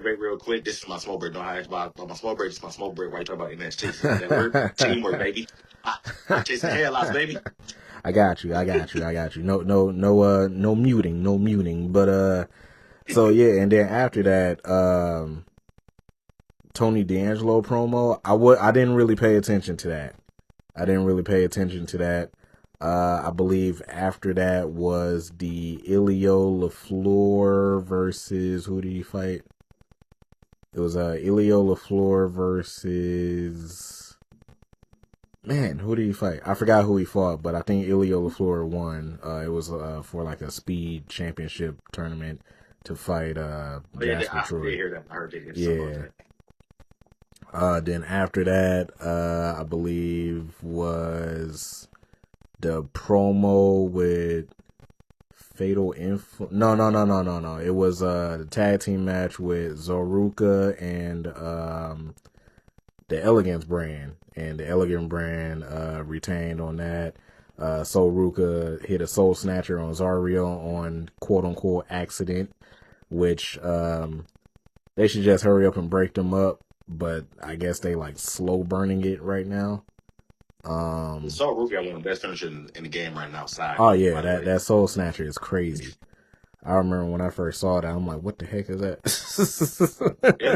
break real quick. This is my smoke break. Don't hide my smoke break. This is my smoke break. Why you talking about NXT? So that work? Teamwork, baby. Hottakes and headlocks, baby.
I got you. No muting. But so yeah, and then after that, Tony D'Angelo promo. I didn't really pay attention to that. I believe after that was the Ilio LaFleur versus, who did he fight? It was Ilio LaFleur versus, man, who did he fight? I forgot who he fought, but I think Ilio LaFleur won. It was for like a speed championship tournament to fight Jasper Troy.
I heard that.
Yeah. Then after that, I believe was the promo with Fatal Influence. No. It was the tag team match with Zoruka and the Elegance brand. And the Elegant brand retained on that. Zoruka hit a Soul Snatcher on Zario on quote unquote accident, which they should just hurry up and break them up. But I guess they like slow burning it right now.
Soul Ruka got one of the best finishers in the game right now.
Oh yeah, that Soul Snatcher is crazy. I remember when I first saw that, I'm like, what the heck is that?
It's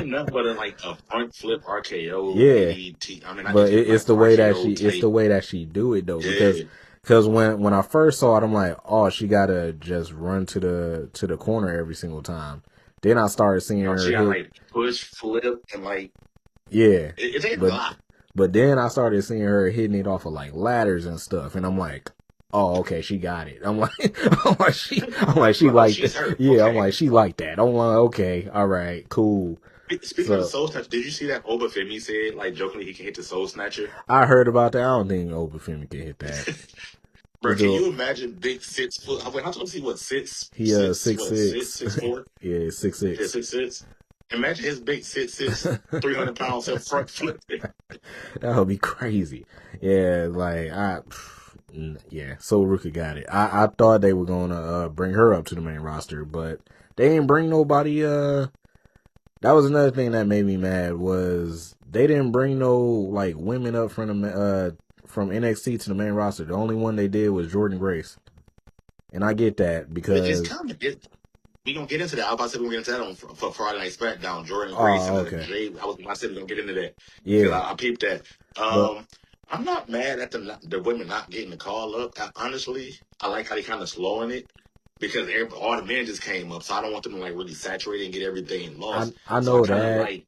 nothing but a front flip RKO.
Yeah,
ADT. I mean,
but it's the way that she do it though, because when I first saw it, I'm like, oh, she gotta just run to the corner every single time. Then I started seeing her.
She got push, flip, and
yeah,
it takes a lot.
But then I started seeing her hitting it off of ladders and stuff, and I'm like, oh, okay, she got it. I'm like she like that. Yeah, okay. I'm like, she like that. I'm like, okay, all right, cool.
Speaking of the Soul Snatcher, did you see that Obafemi said, jokingly, he can hit the Soul Snatcher?
I heard about that. I don't think Obafemi can hit that.
Bro, can you imagine big 6 foot? I went out to see what 6.
He 6'6".
6'4".
Yeah, 6'6".
Yeah, 6'6". Imagine his big 6'6", 300 pounds of front flip.
That would be crazy. Yeah, Soul Ruka got it. I thought they were gonna bring her up to the main roster, but they didn't bring nobody. That was another thing that made me mad, was they didn't bring no women up from NXT to the main roster. The only one they did was Jordan Grace, and I get that because
it's coming. We gonna get into that. I was about to say we're gonna get into that for Friday Night SmackDown. Jordan Grace and Jay. I said we're gonna get into that. Yeah, I peeped that. I'm not mad at the women not getting the call up. Honestly, I like how they kind of slowing it because all the men just came up, so I don't want them to really saturate and get everything lost.
I know that.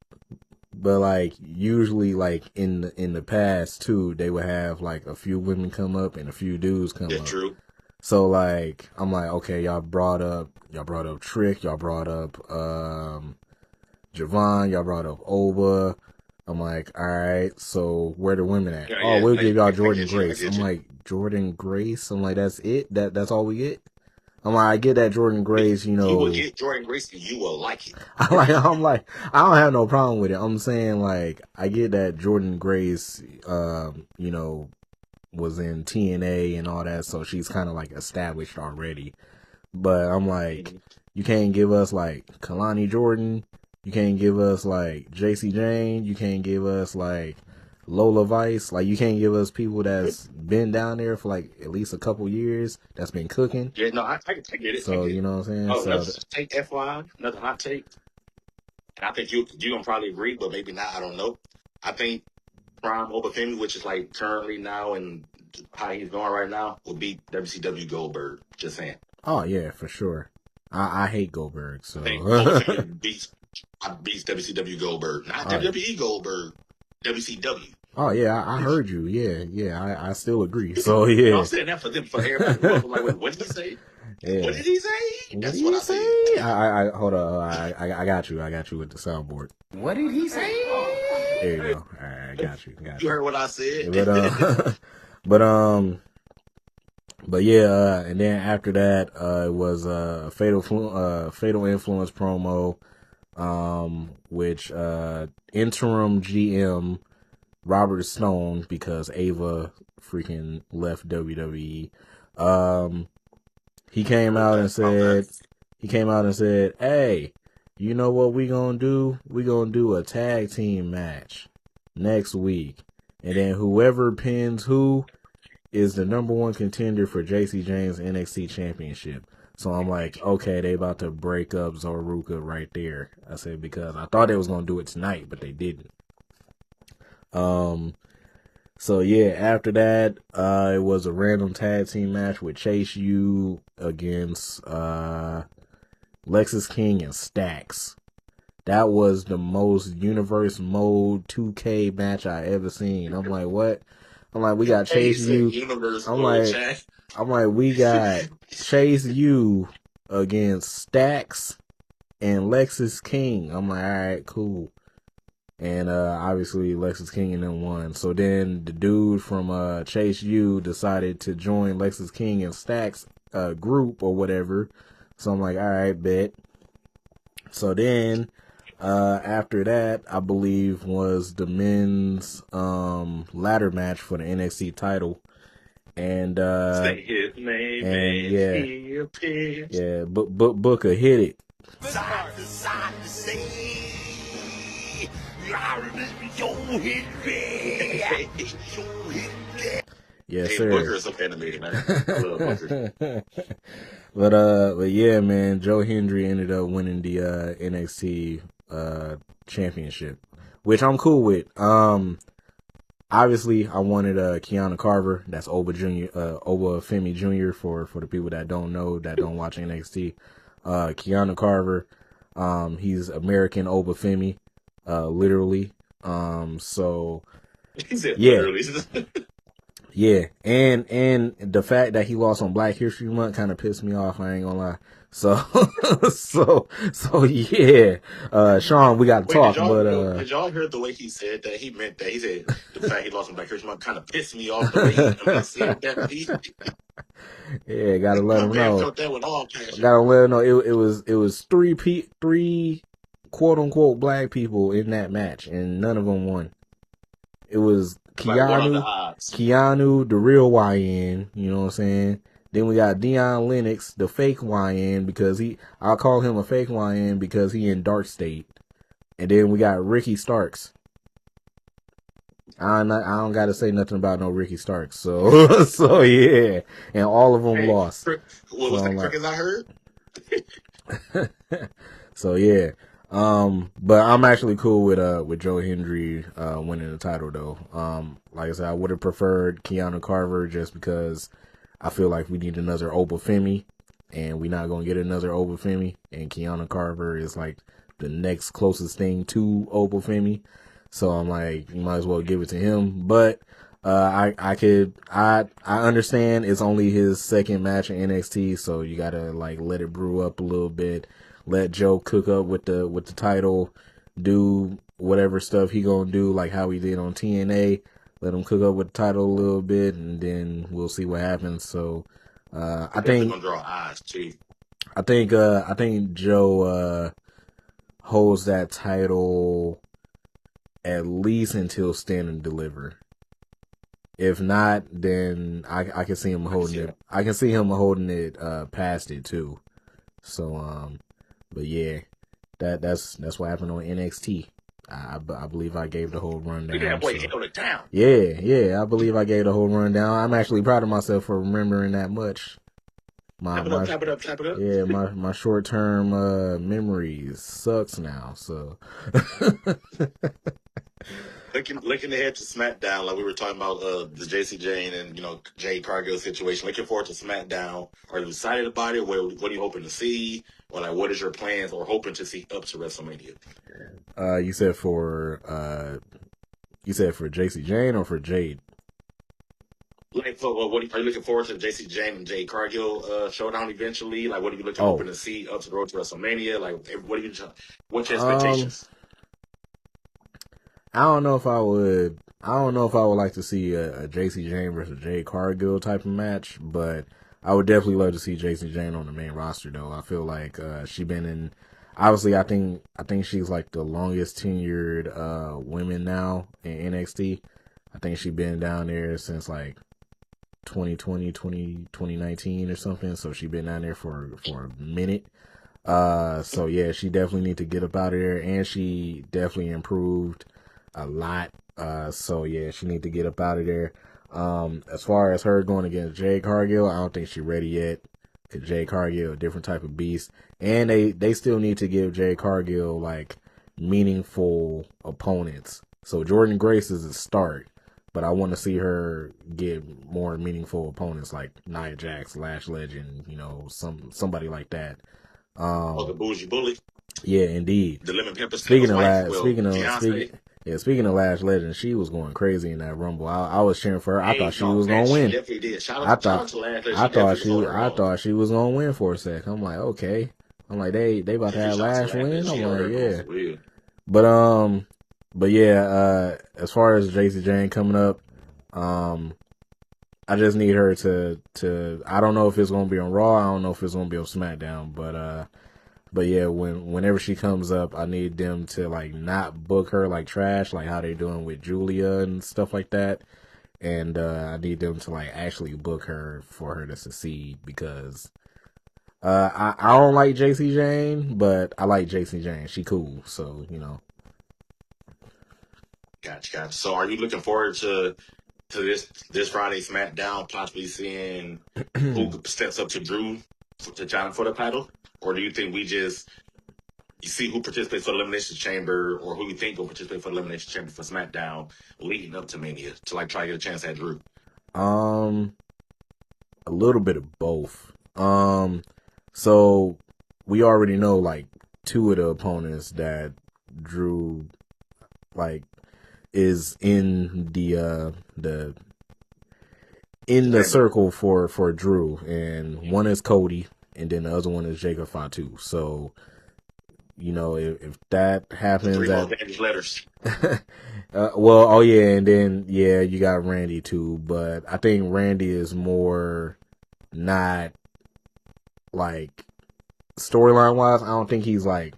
But usually in the past too, they would have a few women come up and a few dudes come up.
True.
So I'm like, okay, y'all brought up Trick, y'all brought up Javon, y'all brought up Oba. I'm like, all right, so where the women at? We'll give y'all Jordan Grace. I'm like, Jordan Grace? I'm like, that's it? That's all we get? I'm like, I get that Jordan Grace,
You will get Jordan Grace and you will like it.
I'm like, I don't have no problem with it. I'm saying I get that Jordan Grace, was in TNA and all that, so she's kind of established already. But I'm like, you can't give us Kalani Jordan. You can't give us JC Jane. You can't give us Lola Vice. You can't give us people that's been down there for at least a couple years, that's been cooking.
Yeah, no, I get it.
So, you know what I'm saying?
Oh, let's take FYI, another hot take. And I think you're going to probably agree, but maybe not. I don't know. I think Prime Obafemi, which is currently now and how he's going right now, will beat WCW Goldberg. Just saying.
Oh, yeah, for sure. I hate Goldberg, so.
I think Obafemi beats WCW Goldberg. Not WWE Goldberg, WCW.
Oh, yeah, I heard you. Yeah, I still agree. So, yeah.
I'm saying that for everybody. What did he say? Yeah. What did he say? That's what I said.
I hold on. I got you. I got you with the soundboard.
What did he say?
There you go. All right, I got you.
You heard what I said.
But yeah, and then after that, it was a Fatal Influence promo, which interim GM Robert Stone, because Ava freaking left WWE. He came out and said, hey, you know what we gonna do? We gonna do a tag team match next week. And then whoever pins who is the number one contender for JC James NXT Championship. So I'm like, okay, they about to break up Zoruka right there. I said, because I thought they was going to do it tonight, but they didn't. So yeah, after that, it was a random tag team match with Chase U against Lexus King and Stax. That was the most Universe Mode 2K match I ever seen. I'm like, what? I'm like, we got Chase U. I'm like, we got Chase U against Stax and Lexus King. I'm like, all right, cool. And obviously Lexus King and them won. So then the dude from Chase U decided to join Lexus King and Stax group or whatever. So I'm like, all right, bet. So then after that, I believe was the men's ladder match for the NXT title. And yeah, Booker hit it.
Side to side to say, I remember your hit me.
Yes,
hey,
sir.
Booker is so animated, man. I love Booker.
But yeah, man, Joe Hendry ended up winning the NXT championship, which I'm cool with. Obviously, I wanted Keanu Carver. That's Oba Femi Jr. for the people that don't know, that don't watch NXT. Keanu Carver, he's American Oba Femi, literally. So
He said
yeah.
literally.
Yeah, and the fact that he lost on Black History Month kind of pissed me off. I ain't gonna lie. So yeah, Sean, we got to talk.
Did y'all hear the way he said that? He meant that. He said the fact he lost on Black History Month kind of pissed me off. The way he said that.
Yeah, gotta let him know.
Felt that with all passion.
Gotta let him know. It was three quote unquote black people in that match, and none of them won. It was Keanu, the real YN, you know what I'm saying? Then we got Deion Lennox, the fake YN, because I'll call him a fake YN because he in Dark State. And then we got Ricky Starks. I don't got to say nothing about no Ricky Starks. So yeah. And all of them lost.
What was the crickets I heard?
So yeah. But I'm actually cool with Joe Hendry winning the title though. Like I said, I would have preferred Keanu Carver just because I feel like we need another Oba Femi, and we're not gonna get another Oba Femi, and Keanu Carver is like the next closest thing to Oba Femi. So I'm like, you might as well give it to him. But I understand it's only his second match in NXT, so you gotta like let it brew up a little bit. Let Joe cook up with the title, do whatever stuff he gonna do, like how he did on TNA. Let him cook up with the title a little bit, and then we'll see what happens. So, I think
gonna draw eyes too.
I think Joe holds that title at least until Stand and Deliver. If not, then I can see him holding it. I can see him holding it past it too. So but yeah, that's what happened on NXT. I believe I gave the whole rundown.
Look at that boy held it down.
Yeah, I believe I gave the whole rundown. I'm actually proud of myself for remembering that much.
Clap it up.
Yeah, my short term memories sucks now. So
looking ahead to SmackDown, like we were talking about the JC Jane and Jade Cargill situation. Looking forward to SmackDown. Are you excited about it? What are you hoping to see? Or like, what is your plans or hoping to see up to WrestleMania?
You said for JC Jane or for Jade?
Like, so what are you looking forward to? JC Jane and Jade Cargill showdown eventually. Like, what are you hoping to see up to the road to WrestleMania? Like, what's your expectations?
I don't know if I would like to see a JC Jane versus Jade Cargill type of match, but I would definitely love to see JC Jane on the main roster though. I feel like she been in. Obviously, I think she's like the longest tenured women now in NXT. I think she's been down there since like 2019 or something. So she's been down there for a minute. So yeah, she definitely need to get up out of there, and she definitely improved a lot. So yeah, she need to get up out of there. As far as her going against Jade Cargill, I don't think she's ready yet. Cause Jade Cargill, a different type of beast, and they still need to give Jade Cargill like meaningful opponents. So Jordan Grace is a start, but I want to see her get more meaningful opponents like Nia Jax, Lash Legend, somebody like that.
The bougie bully.
Yeah, indeed.
The lemon pepper
Speaking of
Beyonce.
speaking of Lash Legend, she was going crazy in that Rumble. I was cheering for her. I thought she was gonna win.
She definitely did.
I thought she was gonna win for a sec. I'm like, okay. I'm like, they about to have Lash win. I'm like, yeah. But yeah. As far as Jacy Jane coming up, I just need her to. I don't know if it's gonna be on Raw. I don't know if it's gonna be on SmackDown. But yeah, whenever she comes up, I need them to like not book her like trash, like how they're doing with Julia and stuff like that. And I need them to like actually book her for her to succeed because I don't like Jacy Jane, but I like Jacy Jane. She cool, so
Gotcha. So are you looking forward to this Friday SmackDown, possibly seeing who steps up to Drew to challenge for the title? Or do you think you see who participates for the Elimination Chamber, or who you think will participate for the Elimination Chamber for SmackDown leading up to Mania to like try to get a chance at Drew?
A little bit of both. So we already know like two of the opponents that Drew like is in the circle for Drew, and one is Cody, and then the other one is Jacob Fatu. So, if that happens,
three letters.
and then you got Randy too, but I think Randy is more not like storyline wise. I don't think he's like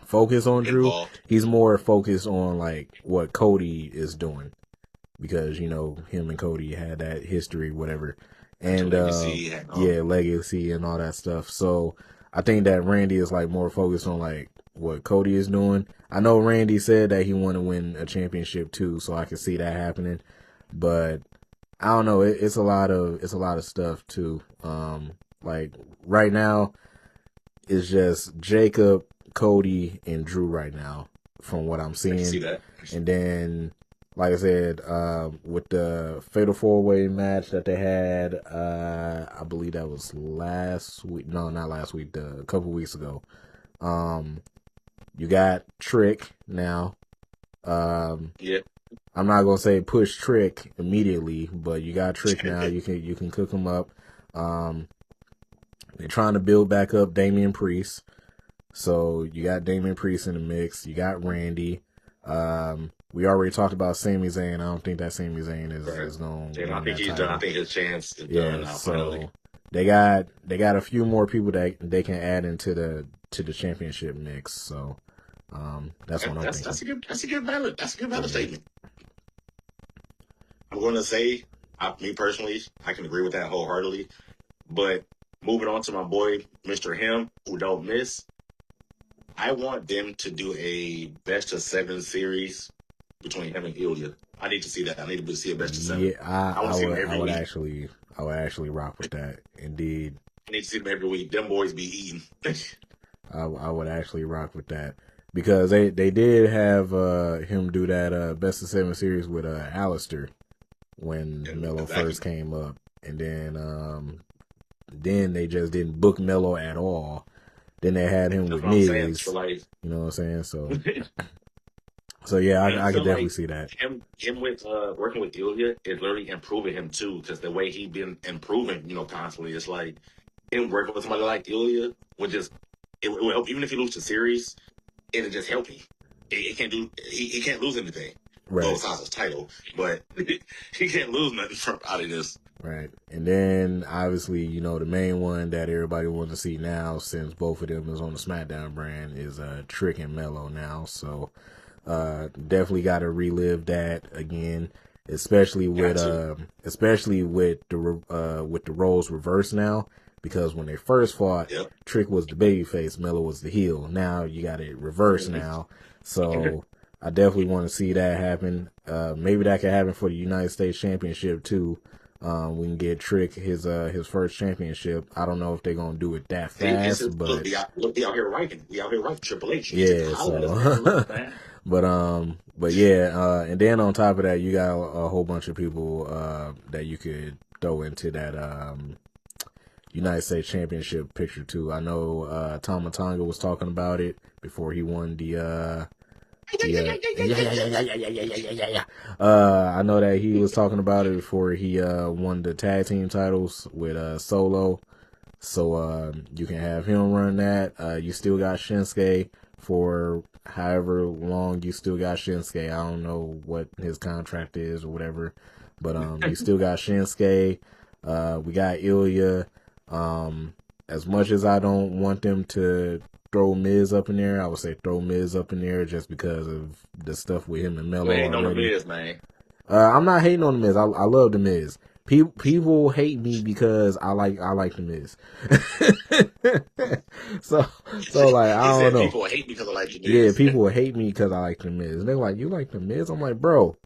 focused on Drew. He's more focused on like what Cody is doing because him and Cody had that history, whatever. And legacy and all that stuff. So I think that Randy is like more focused on like what Cody is doing. I know Randy said that he want to win a championship too, so I can see that happening. But I don't know. It's a lot of stuff too. Like right now, it's just Jacob, Cody, and Drew right now, from what I'm seeing.
I can see that.
And then, like I said, with the Fatal 4-Way match that they had, I believe that was last week. No, not last week. A couple weeks ago. You got Trick now.
Yeah.
I'm not gonna say push Trick immediately, but you got Trick now. You can cook him up. They're trying to build back up Damian Priest. So you got Damian Priest in the mix. You got Randy. We already talked about Sami Zayn. I don't think that Sami Zayn is going to.
I think he's done. I think his chance is done now.
So
finally.
they got a few more people that they can add into the championship mix. So that's what I'm thinking.
That's a good valid statement. I'm going to say, me personally, I can agree with that wholeheartedly. But moving on to my boy, Mr. Him, who don't miss, I want them to do a best of 7 series between him and Ilya. I need to see that. I need to see a best of 7.
Yeah, I would actually rock with that. Indeed.
I need to see them every week. Them boys be eating.
I would actually rock with that. Because they did have him do that best of 7 series with Alistair when Melo first came up. And then they just didn't book Melo at all. Then they had him with Miz. You know what I'm saying? So yeah, I could definitely see that.
Him with working with Ilya is literally improving him too, because the way he been improving, constantly. It's like him working with somebody like Ilya would will help. Even if he loses the series, it'll just help him. He can't lose anything.
Right.
Well, besides his title, but he can't lose nothing out of this.
Right. And then, obviously, the main one that everybody wants to see now, since both of them is on the SmackDown brand, is Trick and Melo now. So, definitely got to relive that again, especially with the roles reversed now, because when they first fought,
Yep.
Trick was the babyface, Melo was the heel. Now you got it reversed now. So I definitely want to see that happen. Maybe that could happen for the United States Championship too. We can get Trick his first championship. I don't know if they're gonna do it that fast, but
look, we out here writing. We out here writing Triple H.
Yeah, so but yeah, and then on top of that, you got a whole bunch of people that you could throw into that United States Championship picture too. I know Tama Tonga was talking about it before he won the I know that he was talking about it before he won the tag team titles with Solo. So you can have him run that. You still got Shinsuke for however long you still got Shinsuke. I don't know what his contract is or whatever. But you still got Shinsuke. We got Ilya. As much as I don't want them to throw Miz up in there, I would say throw Miz up in there just because of the stuff with him and Melo already.
Hating on the Miz, man.
I'm not hating on the Miz. I love the Miz. People hate me because I like the Miz. so like I don't know.
People hate me because I like the Miz.
Yeah, people hate me because I like the Miz. They're like, you like the Miz? I'm like, bro,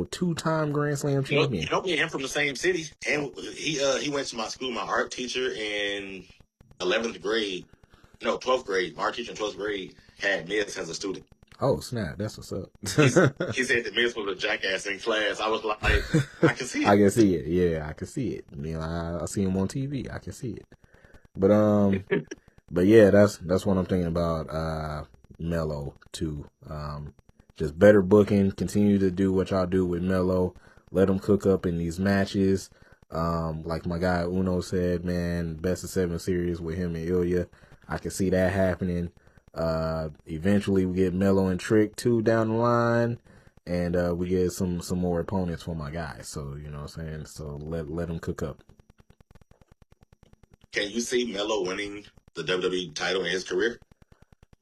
2-time Grand Slam champion.
You know me and him from the same city, and he went to my school. My art teacher in 12th grade. My art teacher in 12th grade had Miz as a student.
Oh snap! That's what's up.
He said the Miz was a jackass in class. I was like, I can see it.
I can see it. Yeah, I can see it. You know, I see him on TV. I can see it. But yeah, that's what I'm thinking about. Melo too. Just better booking. Continue to do what y'all do with Melo. Let him cook up in these matches. Like my guy Uno said, man, best of 7 series with him and Ilya. I can see that happening. Eventually we get Melo and Trick 2 down the line, and we get some more opponents for my guys. So you know what I'm saying. So let them cook up.
Can you see Melo winning the WWE title in his career?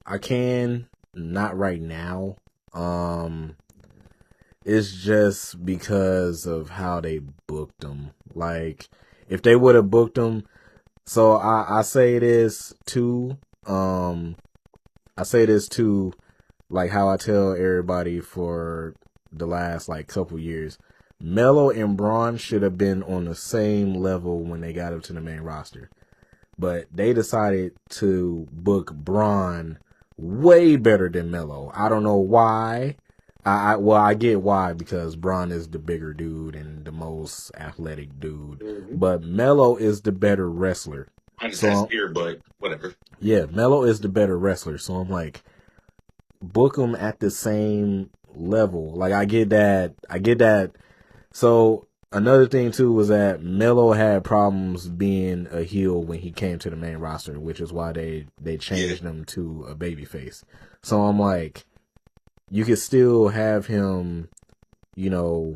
I can, not right now. It's just because of how they booked him. Like, if they would have booked him, so I say this too. I say this too, like how I tell everybody for the last like couple years. Melo and Braun should have been on the same level when they got up to the main roster, but they decided to book Braun way better than Melo. I don't know why. I get why, because Braun is the bigger dude and the most athletic dude, but Melo is the better wrestler.
But whatever.
Yeah, Melo is the better wrestler, so I'm like, book him at the same level. Like, I get that. So another thing too was that Melo had problems being a heel when he came to the main roster, which is why they changed him to a babyface. So I'm like, you could still have him, you know,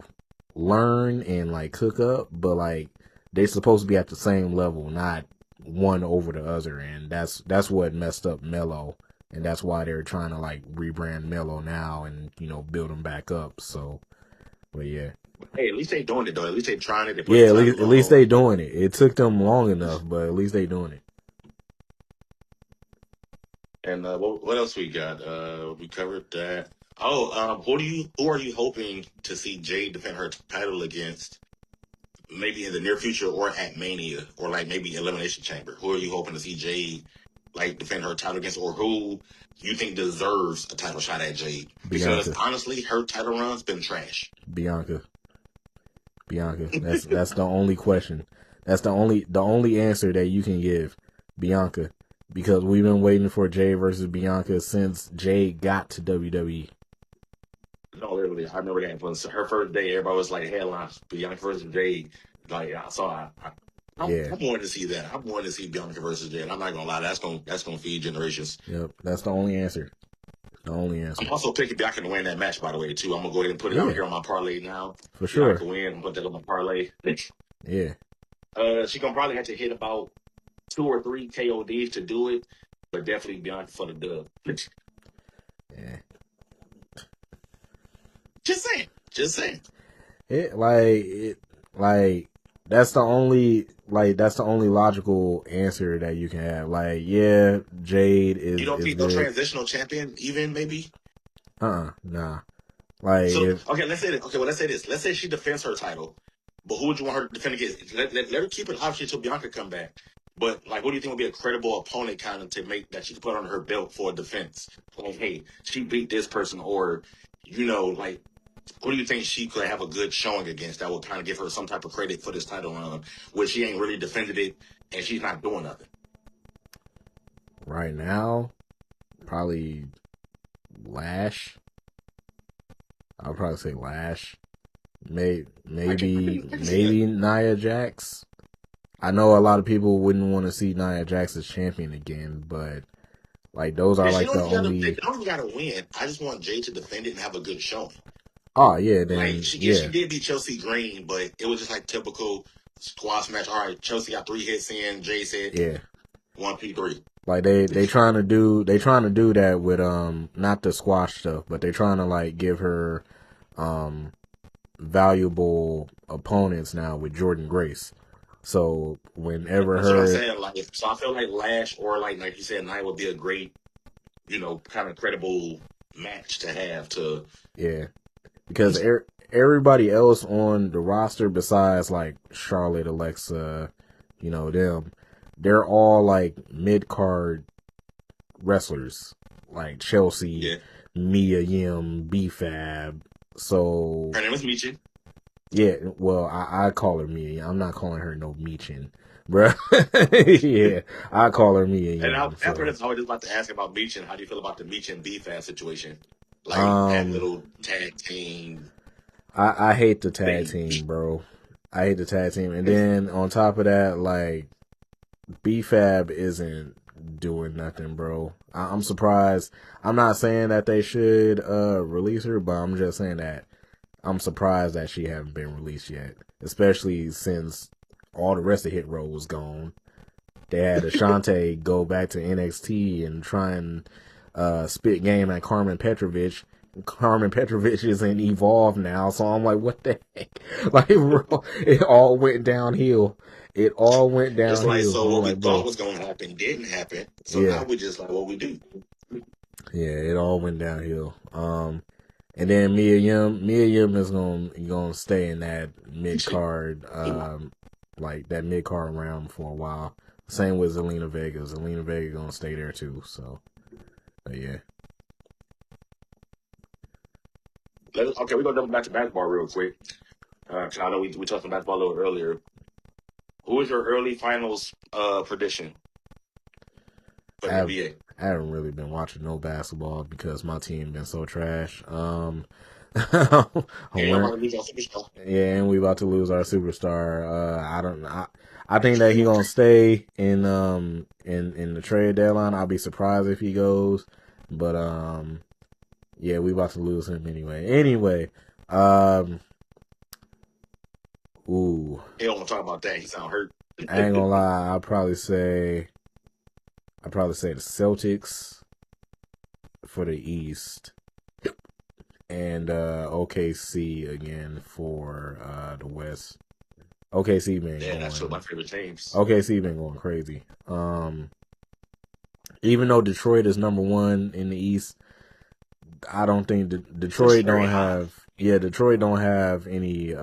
learn and like cook up, but like they're supposed to be at the same level, not one over the other, and that's what messed up Melo, and that's why they're trying to like rebrand Melo now and, you know, build him back up. So, but yeah.
Hey, at least they doing it though. At least they trying it.
Yeah, at least they doing it. It took them long enough, but at least they doing it.
And what else we got? We covered that. Oh, who are you hoping to see Jade defend her title against? Maybe in the near future, or at Mania, or like maybe Elimination Chamber. Who are you hoping to see Jade like defend her title against, or who you think deserves a title shot at Jade? Because honestly, her title run's been trash.
Bianca. That's the only question. That's the only answer that you can give. Bianca. Because we've been waiting for Jade versus Bianca since Jade got to WWE.
No, literally, I remember that when her first day, everybody was like, headlines, Bianca versus Jade. Like, I wanted to see that. I wanted to see Bianca versus Jade. I'm not gonna lie, that's gonna feed generations.
Yep, that's the only answer. I'm
also picking Bianca to win that match, by the way, too. I'm gonna go ahead and put it out here on my parlay now.
For sure.
Bianca win, put that on my parlay.
Yeah.
She gonna probably have to hit about 2 or 3 KODs to do it, but definitely Bianca for the dub.
Yeah. That's that's the only logical answer that you can have. Like, yeah, Jade is.
You don't
is
think
good.
no transitional champion even maybe?
Nah. Like,
so let's say this. Okay, well let's say this. Let's say she defends her title, but who would you want her to defend against? Let her keep it obviously until Bianca come back. But like, what do you think would be a credible opponent kind of to make that she could put on her belt for a defense? Like, hey, she beat this person, or like, what do you think she could have a good showing against that would kind of give her some type of credit for this title run, where she ain't really defended it and she's not doing nothing?
Right now, probably Lash. I'll probably say Lash. Maybe Nia Jax. I know a lot of people wouldn't want to see Nia Jax as champion again, but like those are like the only.
They don't gotta win. I just want Jay to defend it and have a good showing.
Oh yeah, then
like she did beat Chelsea Green, but it was just like typical squash match. All right, Chelsea got 3 hits in. Jay said 1P3.
Like they trying to do that with not the squash stuff, but they're trying to like give her valuable opponents now with Jordan Grace. So whenever
that's what I'm saying, like, so I feel like Lash or like you said, Nia would be a great, kind of credible match to have to.
Yeah, because everybody else on the roster besides like Charlotte, Alexa, them, they're all like mid-card wrestlers, like Chelsea, Mia Yim, B-Fab. So
her name is Michin.
Yeah, well, I call her Mia. I'm not calling her no Michin, bruh. Yeah, I call her Mia.
And after this, I was just about to ask about Michin. How do you feel about the Michin B-Fab situation? Like that little tag team.
I hate the tag team, bro. I hate the tag team. And then on top of that, like, B-Fab isn't doing nothing, bro. I'm surprised. I'm not saying that they should release her, but I'm just saying that I'm surprised that she haven't been released yet, especially since all the rest of Hit Row was gone. They had Ashante go back to NXT and try and spit game at Carmen Petrovic. Carmen Petrovic is in Evolve now, so I'm like, what the heck? Like, bro, it all went downhill. It all went downhill.
Just like, so what we thought was going to happen didn't happen. So now we just like what we do.
Yeah, it all went downhill. And then Mia Yim is gonna stay in that mid card, like that mid card round for a while. Same with Zelina Vega. Zelina Vega gonna stay there too. So, but yeah.
Okay, we're gonna double back to basketball real quick. I know we talked about basketball a little earlier. Who is your early finals prediction for the NBA?
I haven't really been watching no basketball because my team been so trash. And we about to lose our superstar. I think that he gonna stay in the trade deadline. I'll be surprised if he goes, but yeah, we about to lose him anyway. Anyway, ooh.
He don't want to talk about that. He sound hurt.
I ain't gonna lie. I'll probably say the Celtics for the East, and OKC again for the West. OKC been
that's one of my favorite teams.
OKC been going crazy. Even though Detroit is number 1 in the East, I don't think Detroit don't have. Yeah, Detroit don't have any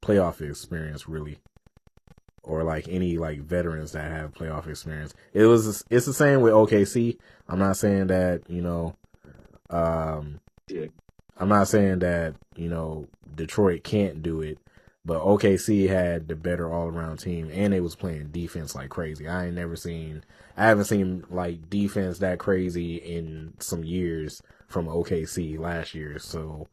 playoff experience really, or like any like veterans that have playoff experience. It's the same with OKC. I'm not saying that I'm not saying that Detroit can't do it, but OKC had the better all around team, and they was playing defense like crazy. I haven't seen like defense that crazy in some years from OKC last year. So,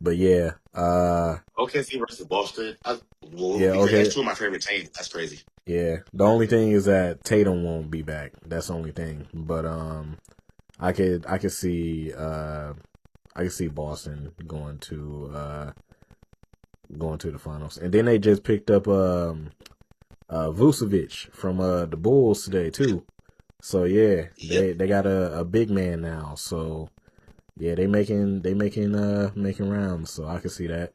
but yeah,
OKC versus Boston.
Okay.
That's 2 of my favorite teams. That's crazy.
Yeah, the only thing is that Tatum won't be back. That's the only thing. But I could see Boston going to the finals, and then they just picked up Vucevic from the Bulls today too. So yeah, they got a big man now. So yeah, they making rounds. So I can see that.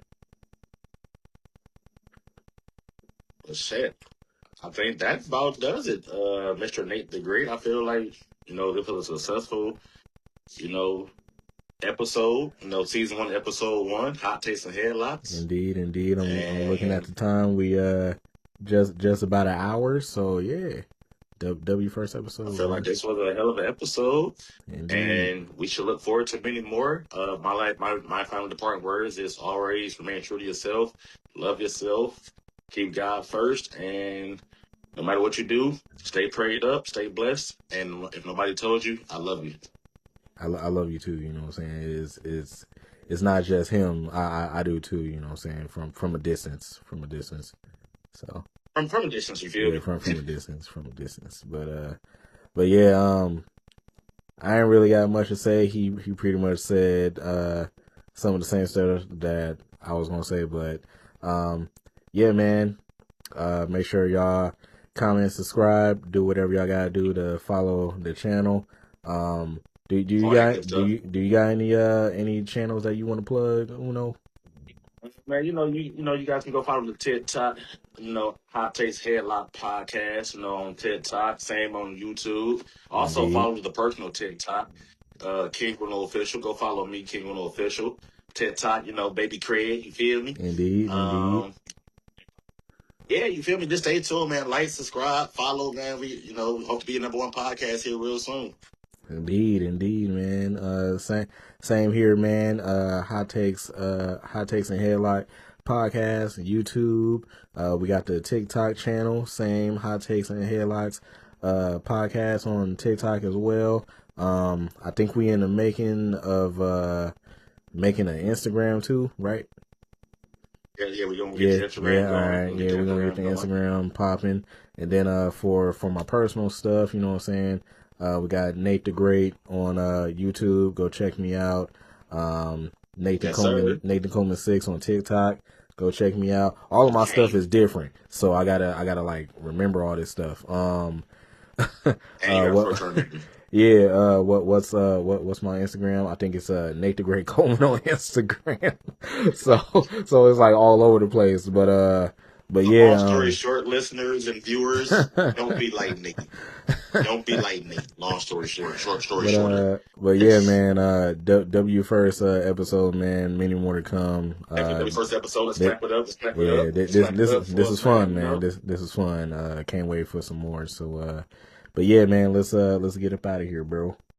But shit, I think that about does it. Mr. Nate the Great. I feel like, this was a successful, you know, episode. Season 1, episode 1, Hot Takes and Headlocks.
Indeed. I'm looking at the time. We just about an hour. So yeah. W first episode.
I feel like this was a hell of an episode.
Indeed.
And we should look forward to many more. My final departing words is always remain true to yourself, love yourself, keep God first, and no matter what you do, stay prayed up, stay blessed, and if nobody told you, I love you.
I love you too. You know what I'm saying? It's not just him. I do too. You know what I'm saying? From a distance. So
From a distance, you feel me?
From a distance. But yeah. I ain't really got much to say. He pretty much said some of the same stuff that I was gonna say. But yeah, man. Make sure y'all comment, subscribe, do whatever y'all gotta do to follow the channel. Do you got any channels that you want to plug, Uno?
Man, you guys can go follow the TikTok, Hot Takes Headlock Podcast, on TikTok, same on YouTube. Also
Indeed.
follow the personal TikTok, King Bruno Official. Go follow me, King Bruno Official. TikTok, Baby Craig, you feel me?
Indeed.
Yeah, you feel me? Just stay tuned, man. Like, subscribe, follow, man. We, hope to be a #1 podcast here real soon.
Indeed, man. Same here, man. Hot Takes and Headlock podcast, YouTube. We got the TikTok channel, same Hot Takes and Headlocks podcast on TikTok as well. I think we in the making of making an Instagram too, right?
Yeah, we're gonna get the Instagram going.
All right. We're gonna get the Instagram popping. And then for my personal stuff, you know what I'm saying? We got Nate the Great on YouTube. Go check me out. Nathan Coleman 6 on TikTok. Go check me out. All of my stuff is different, so I gotta like remember all this stuff. What's my Instagram? I think it's Nate the Great Coleman on Instagram. so it's like all over the place. But yeah.
Long story short, listeners and viewers, don't be like Nate. Don't be like Nate. Long story short. Short story short.
But yeah, man. W first episode, man. Many more to come.
W first episode. Let's clap it up.
This is fun, man. This is fun. Can't wait for some more. So, but yeah, man. Let's get up out of here, bro.